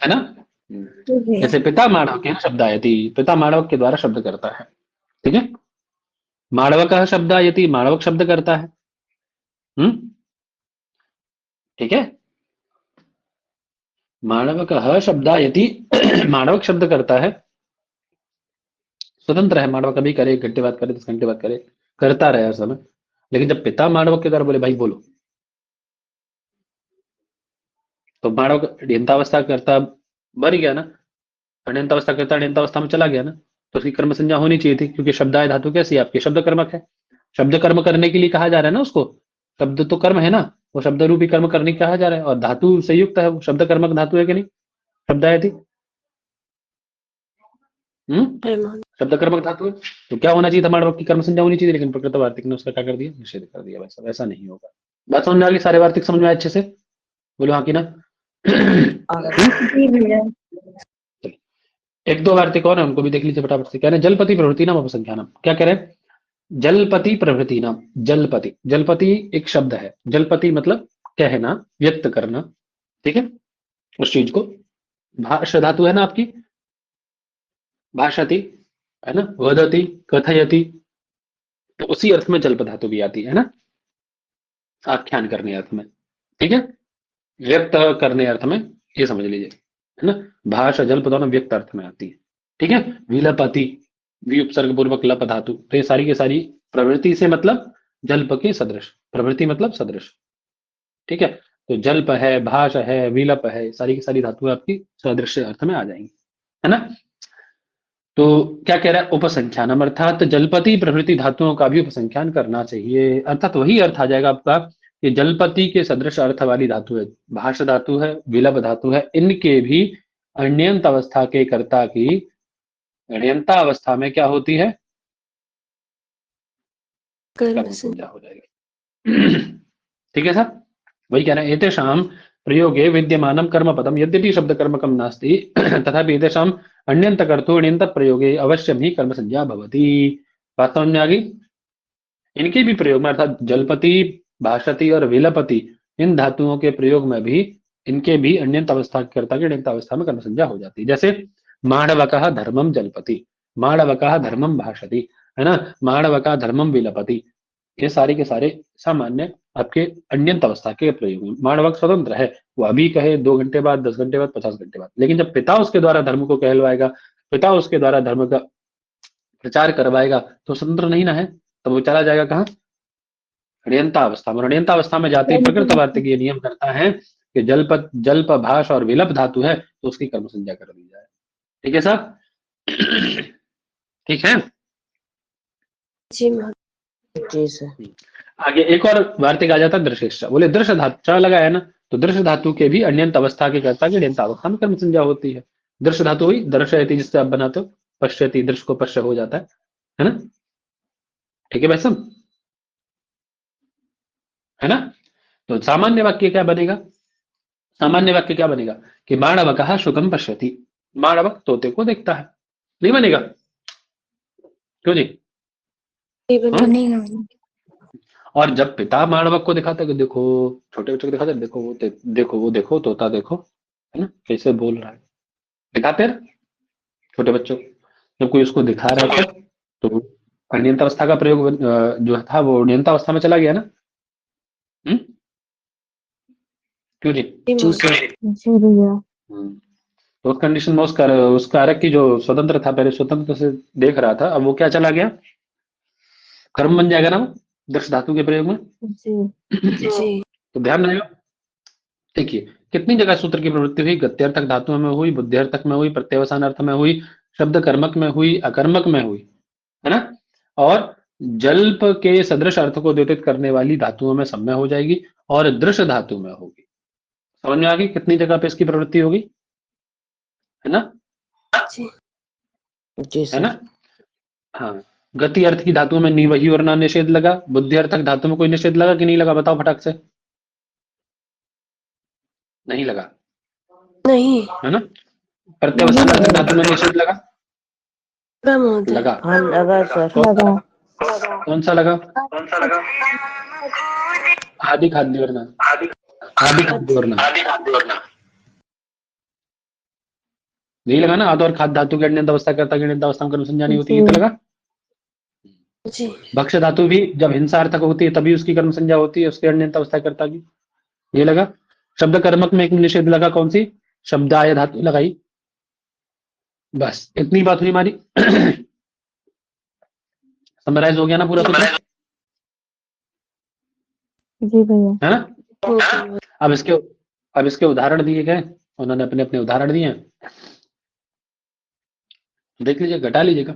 है ना? जैसे पिता माणव के शब्दायति, पिता माणव के द्वारा शब्द करता है, ठीक है? माणवक शब्दायति, माणवक शब्द करता है, ठीक है? माणवक शब्दायति, माणवक शब्द करता है, स्वतंत्र है, माणवक कभी करे, 1 घंटे बाद करे, 10 घंटे बाद करे, करता रहे हर समय। लेकिन जब पिता माणवक के द्वारा बोले भाई बोलो, तो माणवक ण्यंतावस्था करता मर गया ना, अण्यंतावस्था करता ण्यंतावस्था में चला गया ना, तो उसकी कर्म संज्ञा होनी चाहिए थी, क्योंकि शब्दाय धातु कैसी है आपकी? शब्द कर्मक है, शब्द कर्म करने के लिए कहा जा रहा है ना उसको, शब्द तो कर्म है ना, वो शब्द रूपी कर्म करने कहा जा रहा है, और धातु संयुक्त है, वो शब्द कर्मक धातु है कि नहीं? शब्दायति शब्द कर्मक धातु है, तो क्या होना चाहिए था? माणवक की कर्म संज्ञा होनी चाहिए, लेकिन प्रकृत वार्तिक ने उसका क्या कर दिया? निषेध कर दिया। वैसा वैसा नहीं होगा। बात समझ में आ गई? सारे वार्तिक समझ में आए अच्छे से? बोलो हाँ की ना? एक दो वार्तिक और है, उनको भी देख लीजिए फटाफट से। कह रहे जलपति प्रवृत्ति नाम अपसंख्यानम, क्या कह रहे हैं? जलपति प्रवृत्ति नाम, जलपति, जलपति एक शब्द है, जलपति मतलब कहना, व्यक्त करना, ठीक है? उस चीज को, भाषा धातु है ना आपकी, भाषति, है ना? वदति, कथयति, तो उसी अर्थ में जल्प धातु भी आती है ना, आख्यान करने अर्थ में, ठीक है? व्यक्त करने अर्थ में, ये समझ लीजिए, है ना? भाषा जल्प दोनों व्यक्त अर्थ में आती है, ठीक है? विलपति, वि उपसर्ग पूर्वक लप धातु, तो ये सारी की सारी प्रवृत्ति से मतलब जल्प के सदृश, प्रवृत्ति मतलब सदृश, ठीक है? तो जल्प है, भाष है, विलप है, सारी की सारी धातुएं आपकी सदृश अर्थ में आ जाएंगी, है ना? तो क्या कह रहा है? उपसंख्यानम, अर्थात जलपति प्रभृति धातुओं का भी उपसंख्यान करना चाहिए, अर्थात वही अर्थ आ जाएगा आपका कि जलपति के सदृश अर्थ वाली धातु है, भाष धातु है, विलप धातु है, इनके भी अण्यंत अवस्था के कर्ता की अण्यंता अवस्था में क्या होती है? कर्म संज्ञा हो जाएगी। ठीक है सर, वही कह रहे हैं एतेषाम प्रयोगे विद्यमानम कर्म पदम यद्यपि शब्द कर्मकम नास्ति तथापि एतेषाम अण्यंत कर्तु अण्यंत प्रयोगे अवश्यम ही कर्म संज्ञा भवति। बात समझ में आ गई? इनके भी प्रयोग में, अर्थात जलपति, भाषति और विलपति, इन धातुओं के प्रयोग में भी इनके भी अण्यंत अवस्था कर्ता की अण्यंत अवस्था में कर्म संज्ञा हो जाती है। जैसे माणवकः धर्मम जलपति, माणवकः धर्मम भाषति, है ना, माणवकः धर्मम विलपति, ये सारे के सारे सामान्य आपके अन्यंत अवस्था के प्रयोग हैं। माणवक स्वतंत्र है, वो अभी कहे 2 घंटे बाद, 10 घंटे बाद, 50 घंटे बाद, लेकिन जब पिता उसके द्वारा धर्म को कहलवाएगा, पिता उसके द्वारा धर्म का प्रचार करवाएगा, तो स्वतंत्र नहीं ना है, तब वो चला जाएगा कहाँ, ऋणता अवस्था में। ऋणता अवस्था में जाते ही प्रकृत वार्तिक ये नियम करता है कि जल्प भाष और विलप धातु है तो उसकी कर्म संज्ञा कर दी जाए। ठीक है साहब? ठीक है। जी महाराज। जी सर। आगे एक और वार्तिक आ जाता है दृश्य। बोले दृश्य धातु च लगाया ना, तो दृश्य धातु के भी अन्यंत अवस्था के कर्ता की ऋणता अवस्था में कर्म संज्ञा होती है। दृश्य धातु हुई दर्शयति, जिससे आप बनाते हो, पश्यति, दृश्य को पश्य हो जाता है ना? ठीक है भाई साहब, है ना? तो सामान्य वाक्य क्या बनेगा? सामान्य वाक्य क्या बनेगा कि माणवकः शुकं पश्यति, माणवक तोते को देखता है, नहीं बनेगा? क्यों जी? बनेगा। और जब पिता माणवक को दिखाता है कि देखो, छोटे बच्चों को दिखाता है, देखो वो देखो वो देखो तोता देखो, है ना, कैसे बोल रहा है, दिखाते हैं छोटे बच्चों। जब कोई उसको दिखा रहा था तो अनियंत अवस्था का प्रयोग जो था वो नियंत अवस्था में चला गया ना। क्यों जी? जी सर। जी भैया। तो उस कंडीशन में उस कारक की जो स्वतंत्र था, पहले स्वतंत्र से देख रहा था, अब वो क्या चला गया, कर्म बन जाएगा ना वो दर्श धातु के प्रयोग में। जी तो ध्यान रहेगा। देखिए कितनी जगह सूत्र की प्रवृत्ति हुई, गत्यर्थक धातुओं में हुई, बुद्धिर्थक में हुई, प्रत्यवसान अर्थ में हुई, शब्द कर्मक में हुई, अकर्मक में हुई, है ना? और जल्प के सदृश अर्थ को द्योतित करने वाली धातुओं में सम्य हो जाएगी और दृश्य धातु में होगी। समझ में आ गई कितनी जगह पे इसकी प्रवृत्ति होगी, है ना? जी है सर। ना? हाँ, गति अर्थ की धातुओं में निवही और ना निषेध लगा, बुद्धि अर्थक धातु में कोई निषेध लगा कि नहीं लगा, बताओ फटाक से। नहीं लगा, नहीं है ना? प्रत्यवसान अर्थ धातु में निषेध लगा, महोदय। लगा। हाँ लगा सर। लगा। कौन सा लगा? आदि खाद्य वरना, आदि खाद्य वरना नहीं लगा ना। आदि और खाद्य धातु के अन्यंत अवस्था करता की अन्यंत अवस्था में कर्म संज्ञा नहीं होती, ये तो लगा। जी भक्ष्य धातु भी जब हिंसार्थक होती है तभी उसकी कर्म संज्ञा होती है, उसके अन्यंत अवस्था करता की, ये लगा। शब्द कर्मक में एक निषेध लगा, कौन सी? शब्दाय धातु लगाई। बस इतनी बात हुई हमारी। समराइज हो गया ना पूरा सूत्र, जी भैया। है ना? अब इसके उदाहरण दिए गए, उन्होंने अपने अपने उदाहरण दिए हैं, देख लीजिए, घटा लीजिएगा।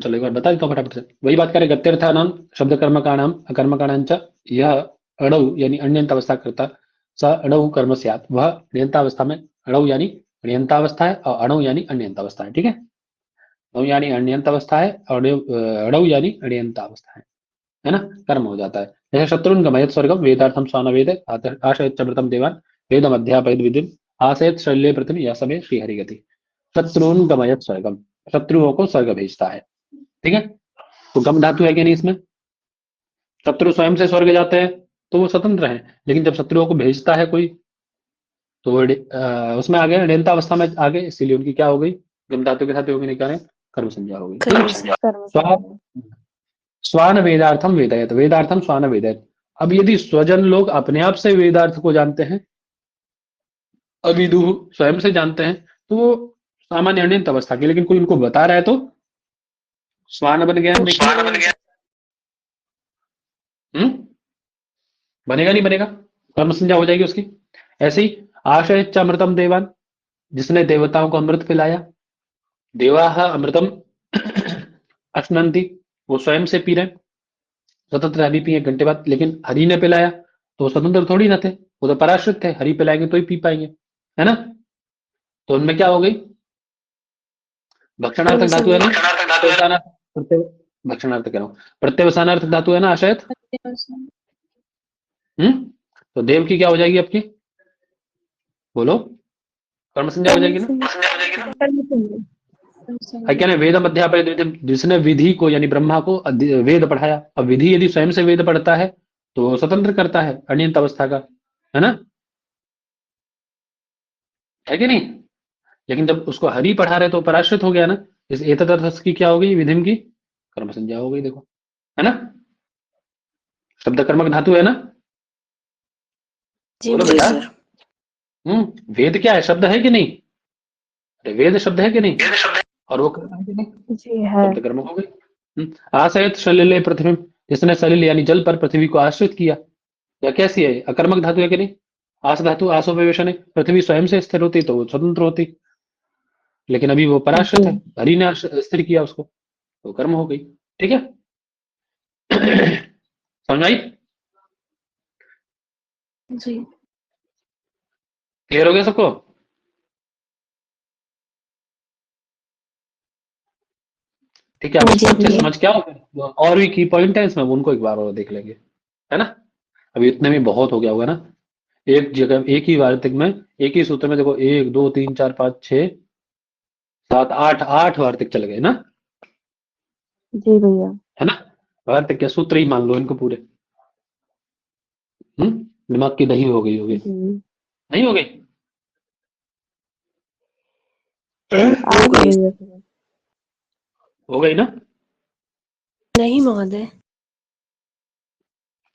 चलो एक बार बता देता हूँ फटाफट से। वही बात करें, गत्यर्थानाम शब्द कर्मकाणाम अकर्मकाणांच यह अणु यानी अन्यंत अवस्था करता स अणु कर्म स्यात्, वह नियंतावस्था में, अणु यानी नियंतावस्था है और अणु यानी अन्यंतावस्था है। ठीक है, अणु यानी अन्यंतावस्था है और अणु यानी अन्यंतावस्था है ना, कर्म हो जाता है। जैसे शत्रुन गमयत स्वर्गम वेदार्थम स्वान वेद आशयत चमृतम देवान वेदम अध्यापयत विदिम आशयत शल्य प्रतिम यह समय श्रीहरि गति। शत्रुन गमयत स्वर्गम, शत्रुओं को स्वर्ग भेजता है। ठीक है, तो गम धातु है कि नहीं इसमें? शत्रु स्वयं से स्वर्ग जाते हैं तो वो स्वतंत्र है, लेकिन जब शत्रुओं को भेजता है कोई तो वो उसमें आ गए नियंता अवस्था में आ गए, इसीलिए उनकी क्या हो गई, गम धातु के साथ होगी नहीं, क्या है, कर्म संज्ञा हो गई। कर्म स्वान वेदार्थम वेदयत, वेदार्थम स्वान वेदयत। अब यदि स्वजन लोग अपने आप से वेदार्थ को जानते हैं, अविदु स्वयं से जानते हैं, तो वो सामान्य अनियंत अवस्था की, लेकिन कोई उनको बता रहा है तो स्वान बन गया। बनेगा नहीं बनेगा, कर्म संज्ञा हो जाएगी उसकी। ऐसे ही आशय अमृतम देवान, जिसने देवताओं को अमृत पिलाया, देवाह अमृतम अश्नंती, वो स्वयं से पी रहे, स्वतंत्र अभी पिए घंटे बाद, लेकिन हरि ने पिलाया तो वो स्वतंत्र थोड़ी ना थे, वो तो पराश्रित थे, हरि पिलाएंगे तो ही पी पाएंगे, है ना? तो उनमें क्या हो गई, भक्षणार्थक धातु है ना, भक्षणार्थ कह रहा हूँ, प्रत्यवसानार्थ धातु है ना आशयत। तो देव की क्या हो जाएगी आपकी, बोलो, कर्म संज्ञा हो जाएगी ना। क्या ना, वेद अध्यापन, जिसने विधि को यानी ब्रह्मा को वेद पढ़ाया, अब विधि यदि स्वयं से वेद पढ़ता है तो स्वतंत्र करता है अनियंत अवस्था का, है ना, है कि नहीं? लेकिन जब उसको हरि पढ़ा रहे तो पराश्रित हो गया ना, इस एतदर्थ की क्या हो गई? विधिम की कर्म संज्ञा हो गई, देखो, है ना? शब्द कर्मक धातु है ना? जी बोलो जी बेटा। सर। वेद क्या है? शब्द है कि नहीं? अरे वेद शब्द है कि नहीं? और वो कर्म है कि नहीं? जी है। शब्द कर्म हो गई। आश्रयत सलिले पृथ्वी, जिसने सलिल यानी जल पर पृथ्वी को आश्रित किया, या कैसी है? अकर्मक धातु है कि नहीं? आस धातु आसो विवेशन है, पृथ्वी स्वयं से स्थिर होती तो वो स्वतंत्र होती, लेकिन अभी वो पराश्रित है, जी हरि ने स्थिर किया उसको, तो कर्म हो गई। ठीक है। समझ आई? जी क्लियर हो गया सबको? ठीक है, अब इसको जी अच्छे से भैया। समझ के आओ। और भी की पॉइंट है इसमें, उनको एक बार और देख लेंगे, है ना? अभी इतने में बहुत हो गया होगा ना। एक जगह एक ही वार्तिक में, एक ही सूत्र में देखो, 1 2 3 4 5 6 7 8, 8 वार्तिक चल गए ना, जी भैया। है ना? वार्तिक के सूत्र ही मान लो इनको पूरे। दिमाग की दही हो गई होगी, जी नहीं हो गई? आ हो गई गई। भैया समझ। हो गई ना? नहीं महोदय।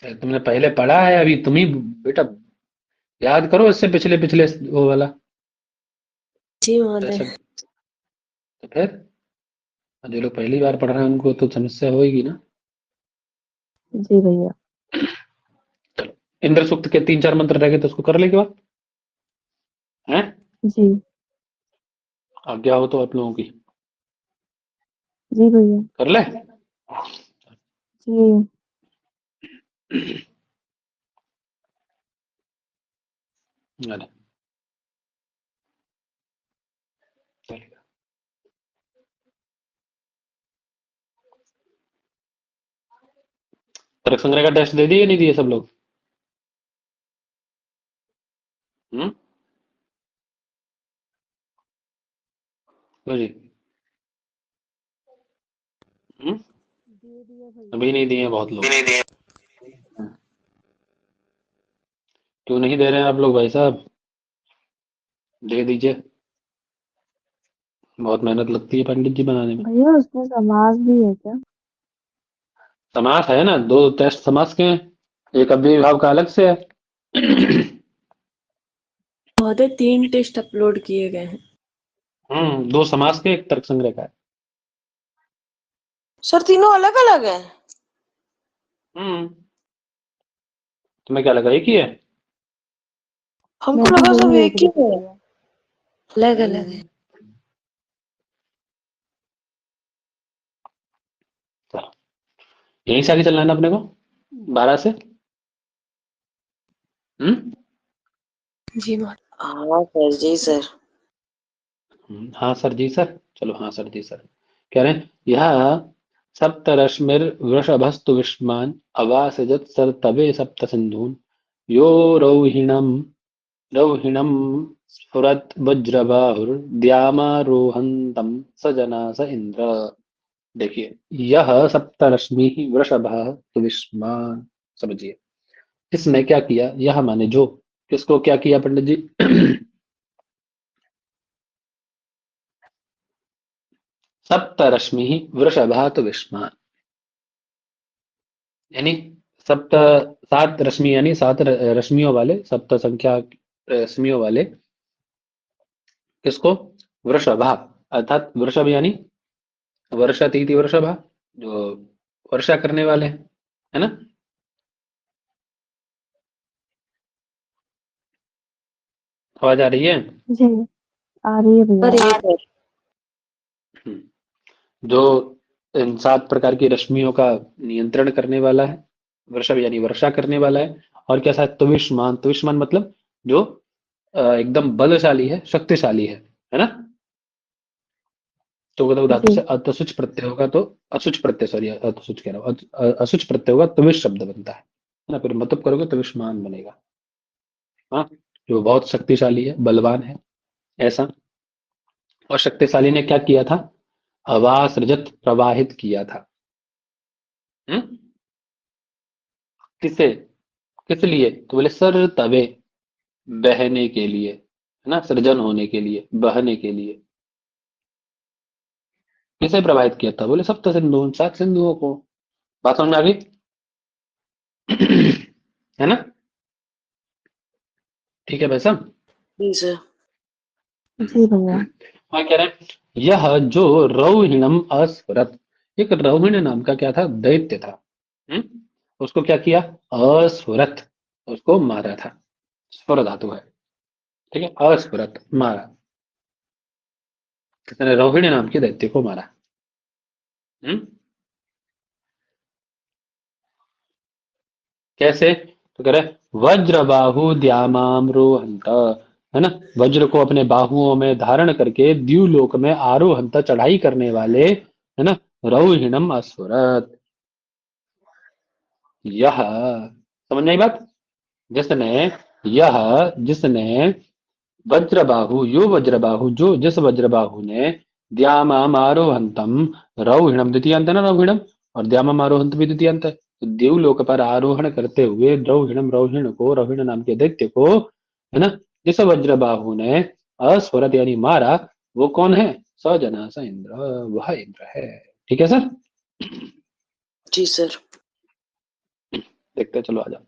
तुमने पहले पढ़ा है, अभी तुम ही बेटा याद करो इससे पिछले पिछले वो वाला। जी महोदय। ऐसा तो फिर जो लोग पहली बार पढ़ रहे हैं उनको तो समस्या होगी ना। जी भैया। इंद्र सूक्त के 3 4 मंत्र रह गए तो उसको कर लेंगे बात, है? जी आज्ञा हो तो आप लोगों की, जी भैया। कर ले। जी अरे, चलेगा। तर्क संग्रह का टेस्ट दे दिए नहीं दिए सब लोग? हम्म लो जी। हम्म दे दिया भैया। अभी नहीं दिए बहुत लोग। क्यों नहीं दे रहे हैं आप लोग भाई साहब? दे दीजिए, बहुत मेहनत लगती है पंडित जी बनाने में। भैया उसमें समास भी है क्या? समास है ना, 2 टेस्ट समास के हैं, एक अव्ययी भाव का अलग से है। महोदय 3 टेस्ट अपलोड किए गए हैं। 2 समास के, एक तर्क संग्रह का है। सर तीनों अलग अलग है। हम्म तुम्हें क्या लगा एक ही है? हमको मैं भी लगा सब वही एक देख ही रही थी है। भैया। अलग अलग है। चलो, यहीं से आगे चलना है ना अपने को, 12 से। हम्म जी महोदय। हाँ सर जी सर। हाँ सर जी सर, चलो हाँ सर जी सर। कह रहे हैं यह सप्तरश्मिर वृषभस्तु विष्मान अवासजत सर तवे सप्त सिंधून यो रौहिणम रौहिणम स्फुरत वज्रबाहुर्द्यामारोहन्तम स जना स इंद्र। देखिए, यह सप्तरश्मि वृषभ सुविष्मान, समझिए इसने क्या किया? यह माने जो, किसको क्या किया पंडित जी? सप्तरश्मि वृषभ तो विष्मान, यानी सप्त, 7 रश्मि यानी 7 रश्मियों वाले, सप्त संख्या रश्मियों वाले, किसको? वृषभा, अर्थात वृषभ यानी वर्षातीति वृषभा, जो वर्षा करने वाले हैं, है ना? आवाज आ रही है? जी आ रही है भैया। अरे हाँ सर। हम्म, जो इन 7 प्रकार की रश्मियों का नियंत्रण करने वाला है, वृषभ यानी वर्षा करने वाला है। और क्या साथ? तुविष्मान, तुविष्मान मतलब जो एकदम बलशाली है, शक्तिशाली है ना? तो मतलब धातु जी से अतसुच प्रत्यय होगा तो, असुच प्रत्यय, सॉरी अतसुच कह रहा हूँ, असुच प्रत्यय होगा तुविश शब्द बनता है ना? फिर मतलब करोगे तुविष्मान बनेगा। हाँ, जो बहुत शक्तिशाली है, बलवान है, ऐसा। और शक्तिशाली ने क्या किया था? हवा सृजत, प्रवाहित किया था। हम्म किसे? किस लिए? तो बोले सर तवे, बहने के लिए, है ना? सृजन होने के लिए, बहने के लिए। किसे प्रभावित किया था? बोले सप्त सिंधु, 7 सिंधुओं को। बात समझ में आ गई? है ना? ठीक है भाई साहब। जी सर। जी भैया। और कह रहे हैं यह जो रौहिणम अस्फुरत, एक रौहिण नाम का क्या था? दैत्य था। उसको क्या किया? अस्फुरत, उसको मारा था। स्फुर धातु है, ठीक है। अस्फुरत, मारा। किसने? रोहिणी नाम के दैत्य को मारा। हम्म कैसे? तो कह रहे वज्र बाहु द्यामाम रोहंत, है ना। वज्र को अपने बाहुओं में धारण करके द्यूलोक में आरोहंत, चढ़ाई करने वाले, है ना, रौहिणम अस्फुरत। यह, समझ में आई बात? जिसने, यह, जिसने वज्रबाहु, यो वज्रबाहु, जो जिस वज्रबाहु ने द्यामाम आरोहंतम, रौहिणम द्वितीयांत है ना, रौहिणम, और द्यामाम आरोहंत भी द्वितीयांत है। तो देवलोक पर आरोहण करते हुए रौहिणम, रौहिण को, रौहिण नाम के दैत्य को, है ना, जिस वज्रबाहु ने अस्फुरत यानी मारा, वो कौन है? सजना स इंद्र, वह इंद्र है। ठीक है सर? जी सर। देखते हैं, चलो आ जाओ।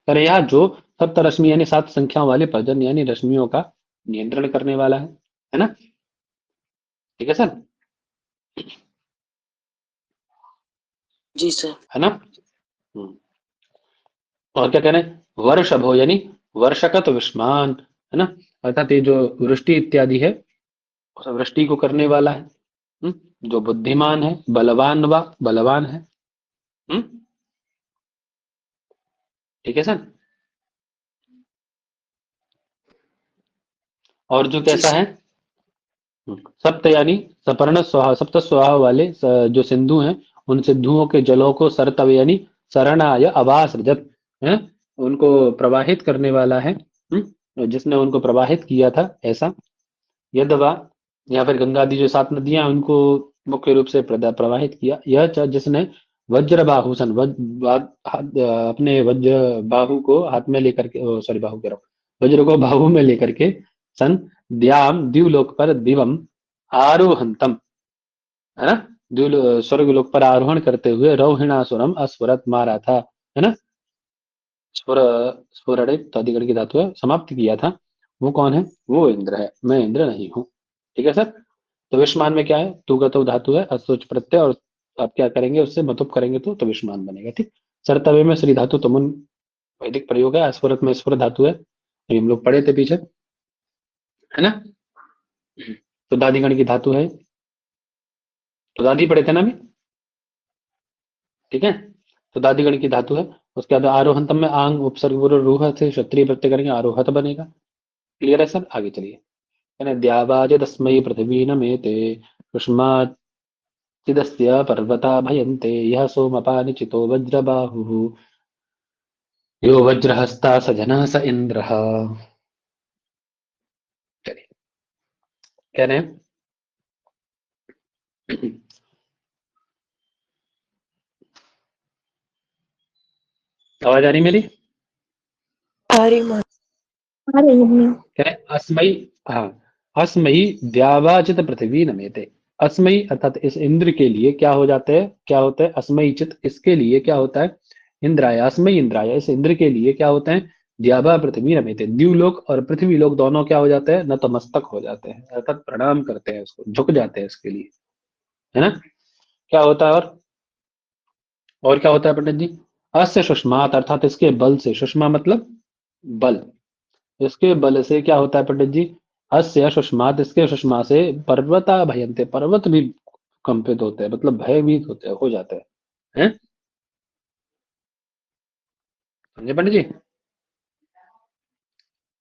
अरे यहाँ जो सप्त रश्मि यानी 7 संख्याओं वाले पर्जन यानी रश्मियों का नियंत्रण करने वाला है ना? ठीक है सर? जी सर। है ना? हम्म। और क्या कह रहे हैं? वर्षभो यानी वर्षकत विष्मान, है ना, अर्थात ये जो वृष्टि इत्यादि है, उस वृष्टि को करने वाला है। जो बुद्धिमान है, बलवान व बलवान है। हम्म ठीक है सर? और जो जी कैसा सर। है? सप्त यानी सपर्ण स्वभाव, सप्त स्वभाव वाले जो सिंधु हैं, उन सिंधुओं के जलों को सरतव यानी सरणाय अवासृजत, है, उनको प्रवाहित करने वाला है। जिसने उनको प्रवाहित किया था, ऐसा। यदवा, या फिर गंगा आदि जो 7 नदियां हैं, उनको मुख्य रूप से प्रवाहित किया। यह जिसने वज्रबाहु सन, अपने वज्र बाहु को हाथ में लेकर के, सॉरी बाहु कह रहा हूँ, वज्र को बाहु में लेकर के, सन द्याम द्यूलोक पर दिवम आरोहंतम, है ना, स्वर्ग लोक पर आरोहण करते हुए रौहिणासुरम अस्फुरत, मारा था, है ना। स्फुर, स्फुरणित तो अधिकरण की धातु है, समाप्त किया था। वो कौन है? वो इंद्र है, मैं इंद्र नहीं हूँ। ठीक है सर? तो विष्मान में क्या है? तुगतो धातु है, असोच प्रत्यय, और आप क्या करेंगे? उससे मतुप करेंगे तो विष्मान बनेगा। ठीक। सरतवे में श्री धातु तुमुन वैदिक प्रयोग है। स्फुरत में स्फुर धातु है, अभी हम लोग पढ़े थे पीछे, है ना। तो दादिगण की धातु है, तो दादी पढ़े थे ना अभी? ठीक है। तो दादिगण की धातु है। उसके बाद आरोहंतम में आंग उपसर्ग रूह से क्षत्रिय प्रत्यय करेंगे, आरोहत बनेगा। क्लियर है सर? आगे चलिए। कहना द्यावाज तस्मै पृथ्वी नमेते सुष्माचिदस्य पर्वता भयन्ते यः सोमपानि चितो वज्रबाहुः यो वज्रहस्ता स जनः स इंद्रः। चलिए, कह रहे हैं आवाज आ रही मेरी? सारी माँ। आ रही है। कह रहे हैं अस्मयी, हाँ, अस्मयी द्यावाचित पृथ्वी नमेते। अस्मयी अर्थात इस इंद्र के लिए क्या हो जाते हैं? क्या होता है? अस्मयी चित, इसके लिए क्या होता है? इंद्राय, अस्मयी इंद्राय, इस इंद्र के लिए क्या होते हैं? द्यावा पृथ्वी नमेते, द्यूलोक और पृथ्वी लोक दोनों क्या हो जाते हैं? नतमस्तक हो जाते हैं, अर्थात प्रणाम करते हैं, उसको झुक जाते हैं इसके लिए, है ना। क्या होता है? और क्या होता है पंडित जी? अस्य सुषमात, अर्थात इसके बल से, सुषमा मतलब बल, इसके बल से क्या होता है पंडित जी? अस्य सुषमात, इसके सुषमा से पर्वता भयंते, पर्वत भी कंपित होते हैं, मतलब भयभीत होते हैं, हो जाते हैं। समझे पंडित जी? है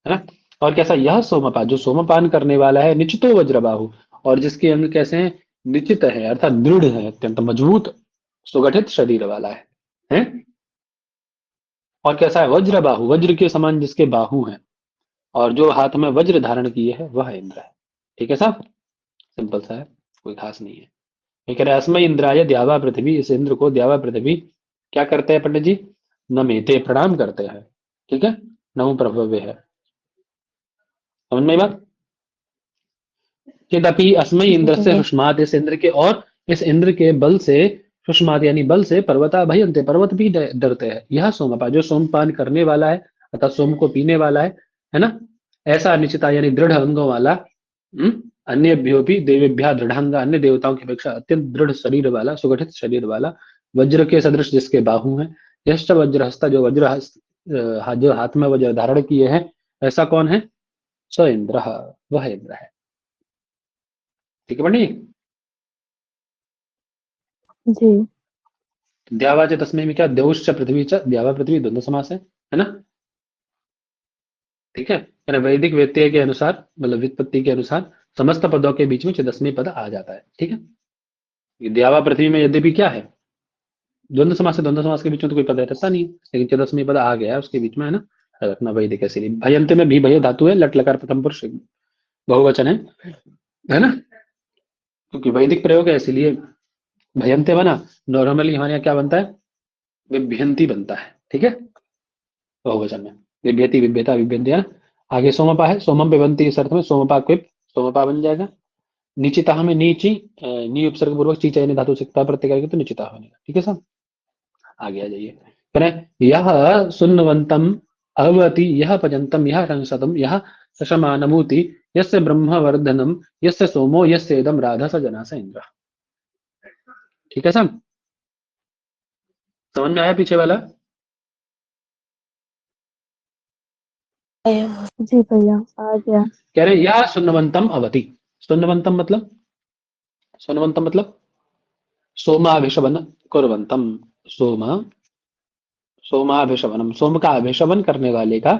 ना। और कैसा? यह सोमपान, जो सोमपान करने वाला है, निश्चितो वज्रबाहु, और जिसके अंग कैसे हैं? निश्चित है, अर्थात दृढ़ है, अत्यंत मजबूत सुगठित शरीर वाला है? और कैसा है? वज्रबाहु, वज्र के समान जिसके बाहु हैं, और जो हाथ में वज्र धारण किए है, वह इंद्र है। ठीक है साहब? सिंपल सा है, कोई खास नहीं है। ये कह रहे अस्मय इंद्राय द्यावा पृथ्वी, इस इंद्र को द्यावा पृथ्वी क्या करते हैं पंडित जी? नमेते, प्रणाम करते हैं। ठीक है, नमो प्रभव्य है। समझ में आई बात? चेदपि अस्मै इंद्र से भैया। सुष्मात, इस इंद्र के और इस इंद्र के बल से, सुष्मात यानी बल से, पर्वता भयंते, पर्वत भी डरते हैं। यह सोमपा जो सोमपान करने वाला है अर्थात सोम को पीने वाला है ना, ऐसा निश्चिता यानी दृढ़ अंगों वाला, अन्यभ्यो भी देवेभ्या दृढ़ांगा, अन्य देवताओं की अपेक्षा अत्यंत दृढ़ शरीर वाला, सुगठित शरीर वाला, वज्र के सदृश जिसके बाहु हैं, यश्च वज्रहस्ता जो वज्र जो हाथ में वज्र धारण किए हैं, ऐसा कौन है? स इंद्र, वह इंद्र है। ठीक है पंडित जी। जी। द्यावा च तस्मै में क्या, द्यौश्च पृथ्वी च, द्यावा पृथ्वी द्वंद्व समास है ना। ठीक है, यानी वैदिक व्यत्यय के अनुसार, मतलब व्युत्पत्ति के अनुसार समस्त पदों के बीच में चतस्मी पद आ जाता है। ठीक है, ये द्यावा पृथ्वी में यद्यपि क्या है, द्वंद्व समास से, द्वंद्व समास के बीच में तो कोई पद रहता नहीं है, लेकिन चतस्मी पद आ गया है उसके बीच में, है ना, रखना वैदिक है। इसीलिए भयंत में भी भय धातु है, लट लकार प्रथम पुरुष बहुवचन है ना, क्योंकि वैदिक प्रयोग है इसीलिए भयंते बना। नॉर्मली हमारे यहाँ क्या बनता है, विभ्यंती बनता है। ठीक है, बहुवचन में विभ्यति, विभ्यता, विभ्यंतिया। आगे सोमपा है, सोमम पिबंती, इस अर्थ में सोमपा क्विप, सोमपा बन जाएगा। निचिता में नीची, नी उपसर्ग पूर्वक ची चयन धातु सिकता प्रत्यय करेंगे तो निचिता बनेगा। ठीक है साहब, आगे आ जाइए। करें, यह सुन्नवंतम अवति, यह पजंतम, यह संसतम, यह सशमानमूति, यस्य ब्रह्मवर्धनम, यस्य सोमो, यस्य इदम राधस जनास इंद्र। ठीक है साहब, समझ में आया पीछे वाला? जी भैया, आ गया। कह रहे यह सुन्नवंतम अवति, सुन्नवंतम मतलब, सुन्नवंतम मतलब सोमाभिषवन कुर्वंतम, सोमा, सोमाभिषवनम, सोम का अभिषवन करने वाले का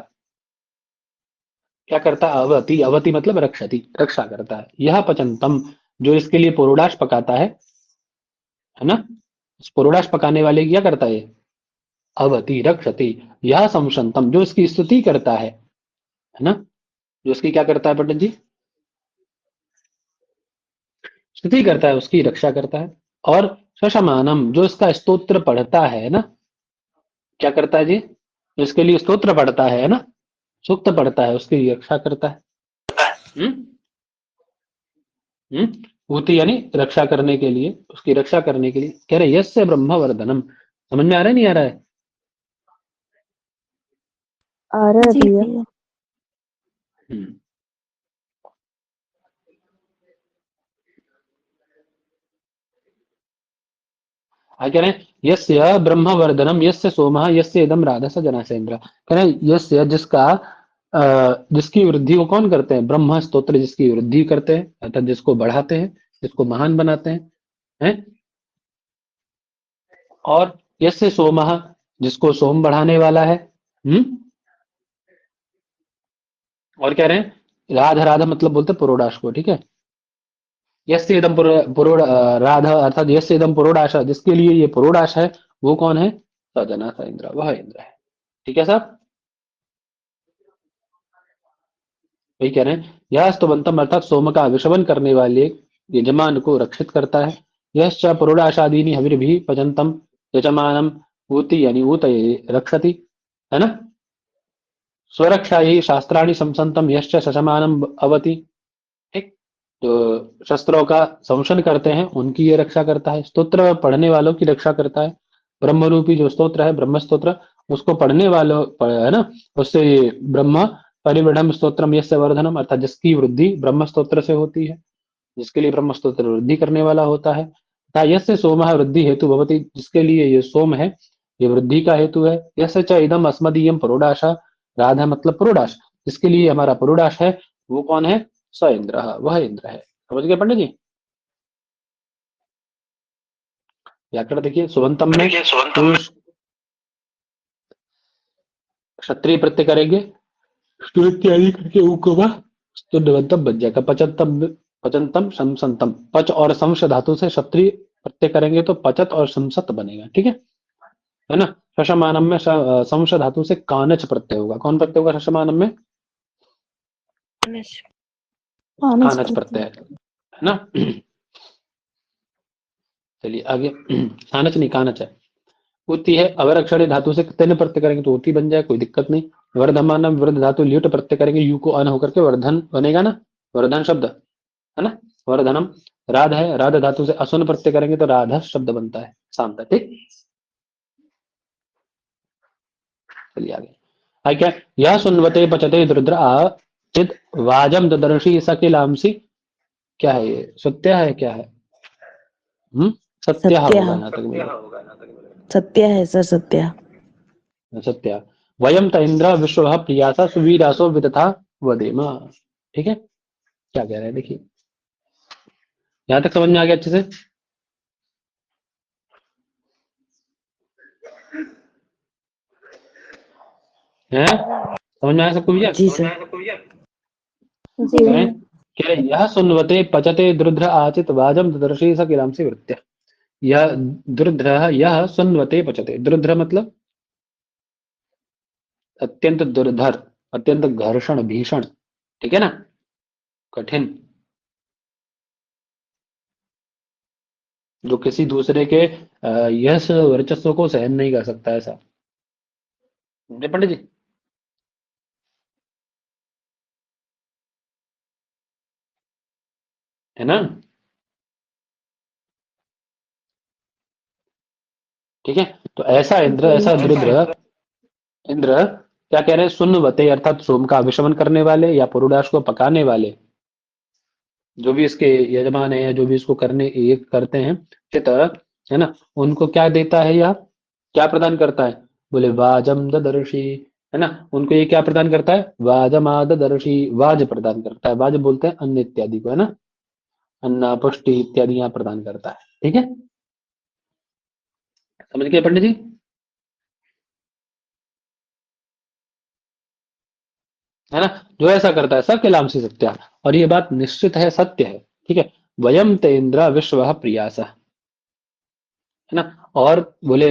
क्या करता है, अवति, अवति मतलब रक्षति, रक्षा करता है। यह पचंतम जो इसके लिए पुरोडाश पकाता है ना, इस पुरोडाश पकाने वाले की क्या करता है, अवति, रक्षति। यह संशंतम जो इसकी स्तुति करता है ना, जो इसकी क्या करता है पंडित जी, स्तुति करता है, उसकी रक्षा करता है। और सशमानम जो इसका स्तोत्र पढ़ता है ना, क्या करता है जी, जो इसके लिए स्तोत्र पढ़ता है ना, सूक्त पढ़ता है, उसकी रक्षा करता है। ऊति यानी रक्षा करने के लिए, उसकी रक्षा करने के लिए। कह रहे यस्य ब्रह्मवर्धनम, समझ में आ रहा है नहीं आ रहा है? आ रहा है जी भैया। भैया। हम्म। कह रहे हैं यस्य ब्रह्मवर्धनम, यस्य सोमः, यस्य इदम राधस जनासेन्द्र। कह रहे हैं यस्य जिसका, जिसकी वृद्धि को कौन करते हैं, ब्रह्म स्तोत्र जिसकी वृद्धि करते हैं, अर्थात जिसको बढ़ाते हैं, जिसको महान बनाते हैं? और यस्य सोमः जिसको सोम बढ़ाने वाला है। और कह रहे हैं राधा, राधा मतलब बोलते पुरोडाश को। ठीक है, यस्य इदम राधा अर्थात यस्य इदम पुरोडाश, जिसके लिए ये पुरोडाश है वो कौन है, सजना सा इंद्र, वह इंद्र है। ठीक है साहब, वही कह रहे हैं यह स्तुवंतम अर्थात सोम का अभिषवन करने वाले यजमान को रक्षित करता है। यश्च पुरोडाशादीनि हविर्भिः पचंतम यजमानम ऊति यानी ऊत रक्षति, है ना। स्वरक्षा ही शास्त्राणि संसंतम यश्च शशमानम अवति। ठीक, तो शस्त्रों का संशन करते हैं उनकी ये रक्षा करता है, स्तोत्र पढ़ने वालों की रक्षा करता है। ब्रह्म रूपी जो स्तोत्र है, ब्रह्म स्तोत्र, उसको पढ़ने वालों है ना, उससे ब्रह्म परिवृढ़ स्तोत्रम यस्य वर्धनम अर्थात जिसकी वृद्धि ब्रह्म स्तोत्र से होती है, जिसके लिए ब्रह्म स्तोत्र वृद्धि करने वाला होता है। तथा यस्य सोमः वृद्धि हेतु भवति, जिसके लिए ये सोम है ये वृद्धि का हेतु है। यस्य च इदम अस्मदीयम पुरोडाशा, राधा मतलब पुरोडाश, जिसके लिए हमारा पुरोडाश है वो कौन है, स इंद्र, वह इंद्र है। समझ गए पंडित जी? व्याकरण देखिए, सुबंतम में क्षत्रिय प्रत्यय करेंगे, इत्यादि करके उकवा तो निबंधम बन जाएगा। पचंतम, पचंतम समसंतम, पच और संश धातु से क्षत्रिय प्रत्यय करेंगे तो पचत और संसत बनेगा। ठीक है ना। शशमानम में संश धातु से कानच प्रत्यय होगा। कौन प्रत्यय होगा शशमानम में, कानच प्रत्यय, है ना। चलिए आगे, कानच नहीं कानच है। ऊती है, अवर अक्षर धातु से तेन प्रत्यय करेंगे तो ऊती बन जाए, कोई दिक्कत नहीं। वर्धमानम वृद्ध धातु ल्यूट प्रत्यय करेंगे, यू को अन होकर के वर्धन बनेगा ना, वर्धन शब्द, है ना। वर्धनम राध है, राध धातु से असुन प्रत्यय करेंगे तो राधा शब्द बनता है शांत, ठीक। चलिए आगे। आगे क्या, यह सुनवते पचते रुद्र आ चित वाजम ददर्शी सकिलांसी। क्या है ये, सत्य है क्या है? सत्या सत्या, होगा यहाँ तक मेरे। सत्या है सर, सत्या। सत्या। वयम त इंद्र विश्व प्रियासा सुवीरासो वितथा वदेम। ठीक है, क्या कह रहे हैं देखिए, यहाँ तक समझ में आ गया अच्छे से? हैं, समझ में आया सबको भैया? जी सर। जी कह रहे हैं, कह रहे हैं, यह सुनवते पचते द्रुध्र आचित वाजम ददर्शी सकिलाम से वृत्य। यह द्रुध्र, यह सुनवते पचते, द्रुध्र मतलब अत्यंत दुर्धर, अत्यंत घर्षण भीषण, ठीक है ना, कठिन, जो किसी दूसरे के यश वर्चस्व को सहन नहीं कर सकता, ऐसा। समझे पंडित जी? है ना, ठीक है। तो ऐसा इंद्र, जी। ऐसा द्रुद्र इंद्र क्या कह रहे हैं, सुनवते अर्थात सोम का अभिशमन करने वाले या पुरुडाश को पकाने वाले, जो भी इसके यजमान है या जो भी इसको करने ये करते हैं चित, है ना, उनको क्या देता है, यह क्या प्रदान करता है? बोले वाजम ददर्शी, है ना, उनको ये क्या प्रदान करता है? वाजमाद दर्शी, वाज प्रदान करता है। वाज बोलते हैं अन्न इत्यादि को, है ना, अन्न पुष्टि इत्यादि यहाँ प्रदान करता है, ठीक है। समझ गए पंडित जी? है ना, जो ऐसा करता है सब के लाम से सत्या, और ये बात निश्चित है, सत्य है, ठीक है। वयम ते इंद्र विश्व प्रियासा, है ना, और बोले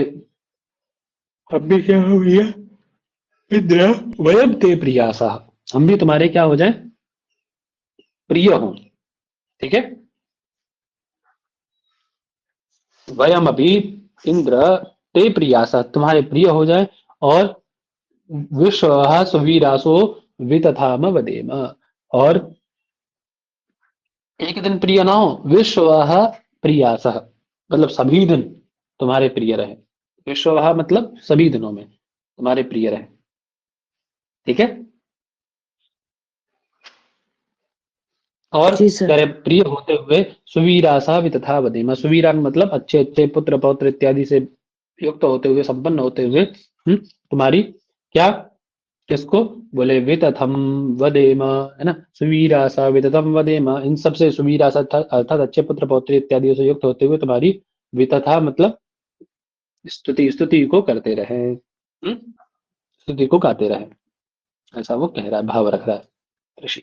अब भी क्या हो गया इंद्र, वयम ते प्रियासा, हम भी तुम्हारे क्या हो जाए, प्रिय हो, ठीक है। वयम अभी इंद्र ते प्रियासा, तुम्हारे प्रिय हो जाए, और विश्व सुवीरासो वितथाम वदेम, और एक दिन प्रिय ना हो, विश्व प्रियास मतलब सभी दिन तुम्हारे प्रिय रहे, विश्व मतलब सभी दिनों में तुम्हारे प्रिय रहे, ठीक है। और जी सर। कह रहे प्रिय होते हुए सुवीरासा भी तथा वदेमा, सुवीरान मतलब अच्छे अच्छे पुत्र पौत्र इत्यादि से युक्त होते हुए, संपन्न होते हुए, तुम्हारी क्या, किसको? बोले वितथम वदेमा, है ना, सुवीरासा वितथम वदेमा, इन सबसे सुवीरासा अर्थात अच्छे पुत्र पौत्र इत्यादि से युक्त होते हुए तुम्हारी वितथा मतलब स्तुति, स्तुति को करते रहे, स्तुति को गाते रहे, ऐसा वो कह रहा है, भाव रख रहा है ऋषि।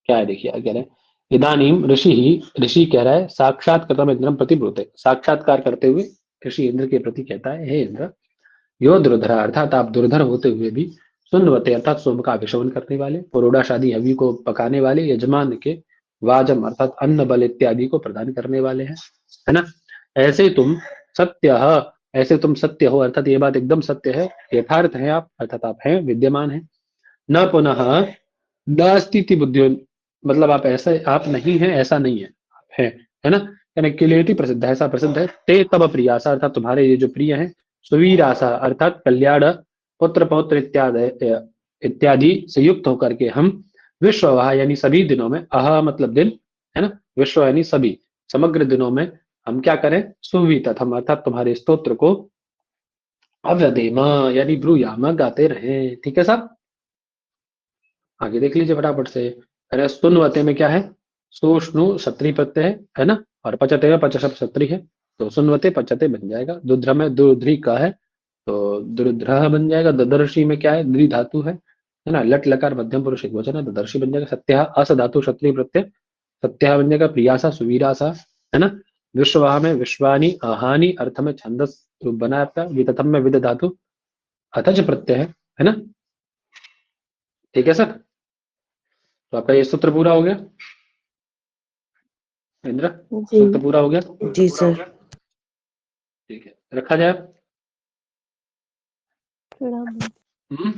क्या है देखिए, कह रहे हैं इदानीम ऋषि ही, ऋषि कह रहा है साक्षात कृतम इंद्रम प्रति ब्रूते, साक्षात्कार करते हुए ऋषि इंद्र के प्रति कहता है, हे इंद्र, यो दुर्धर अर्थात आप दुर्धर होते हुए भी, सुनवते अर्थात सोम का अभिशमन करने वाले, पुरोड़ा शादी हवि को पकाने वाले, यजमान के वाजम अर्थात अन्न बल इत्यादि को प्रदान करने वाले हैं, है ना। ऐसे तुम सत्य, ऐसे तुम सत्य हो, अर्थात ये बात एकदम सत्य है, यथार्थ है आप, अर्थात आप हैं, विद्यमान है, न पुनः नास्ति बुद्धि, मतलब आप ऐसे, आप नहीं है ऐसा नहीं है, आप है ना, यानी किलेति प्रसिद्ध है, ऐसा प्रसिद्ध है, ते तब प्रियासा अर्थात तुम्हारे ये जो प्रिय है, सुवीरासा अर्थात कल्याण पुत्र पौत्र इत्यादि इत्यादि से युक्त होकर के हम विश्ववाह यानी सभी दिनों में, अह मतलब दिन, है ना, विश्व यानी सभी, समग्र दिनों में हम क्या करें, सुवीतथ हम अर्थात तुम्हारे स्तोत्र को अव्यदेम यानी ब्रूयाम गाते रहे, ठीक है साहब। आगे देख लीजिए फटाफट से, अरे सुनवते में क्या है, सुष्णु क्षत्रिय प्रत्यय है ना, और पचते में पच शब्द क्षत्रिय है, तो सुनवते पचते बन जाएगा। दुध्र में दुध्री का है, तो दुर्ध्र बन जाएगा। ददर्शी में क्या है, द्रि धातु है ना, लट लकार मध्यम पुरुष एक वचन है, ददर्शी बन जाएगा। सत्या अस धातु क्षत्रिय प्रत्यय, सत्या बन जाएगा। प्रियासा सुवीरासा, है ना। विश्ववाह में विश्वानी आहानी अर्थ में छंदस रूप बना रहता है। वितथम में विद धातु अथच प्रत्यय है ना, ठीक है सर। तो आपका ये सूत्र पूरा हो गया इंद्र, जी। सूत्र पूरा हो गया, जी सर। ठीक है, रखा जाए। प्रणाम। हम्म।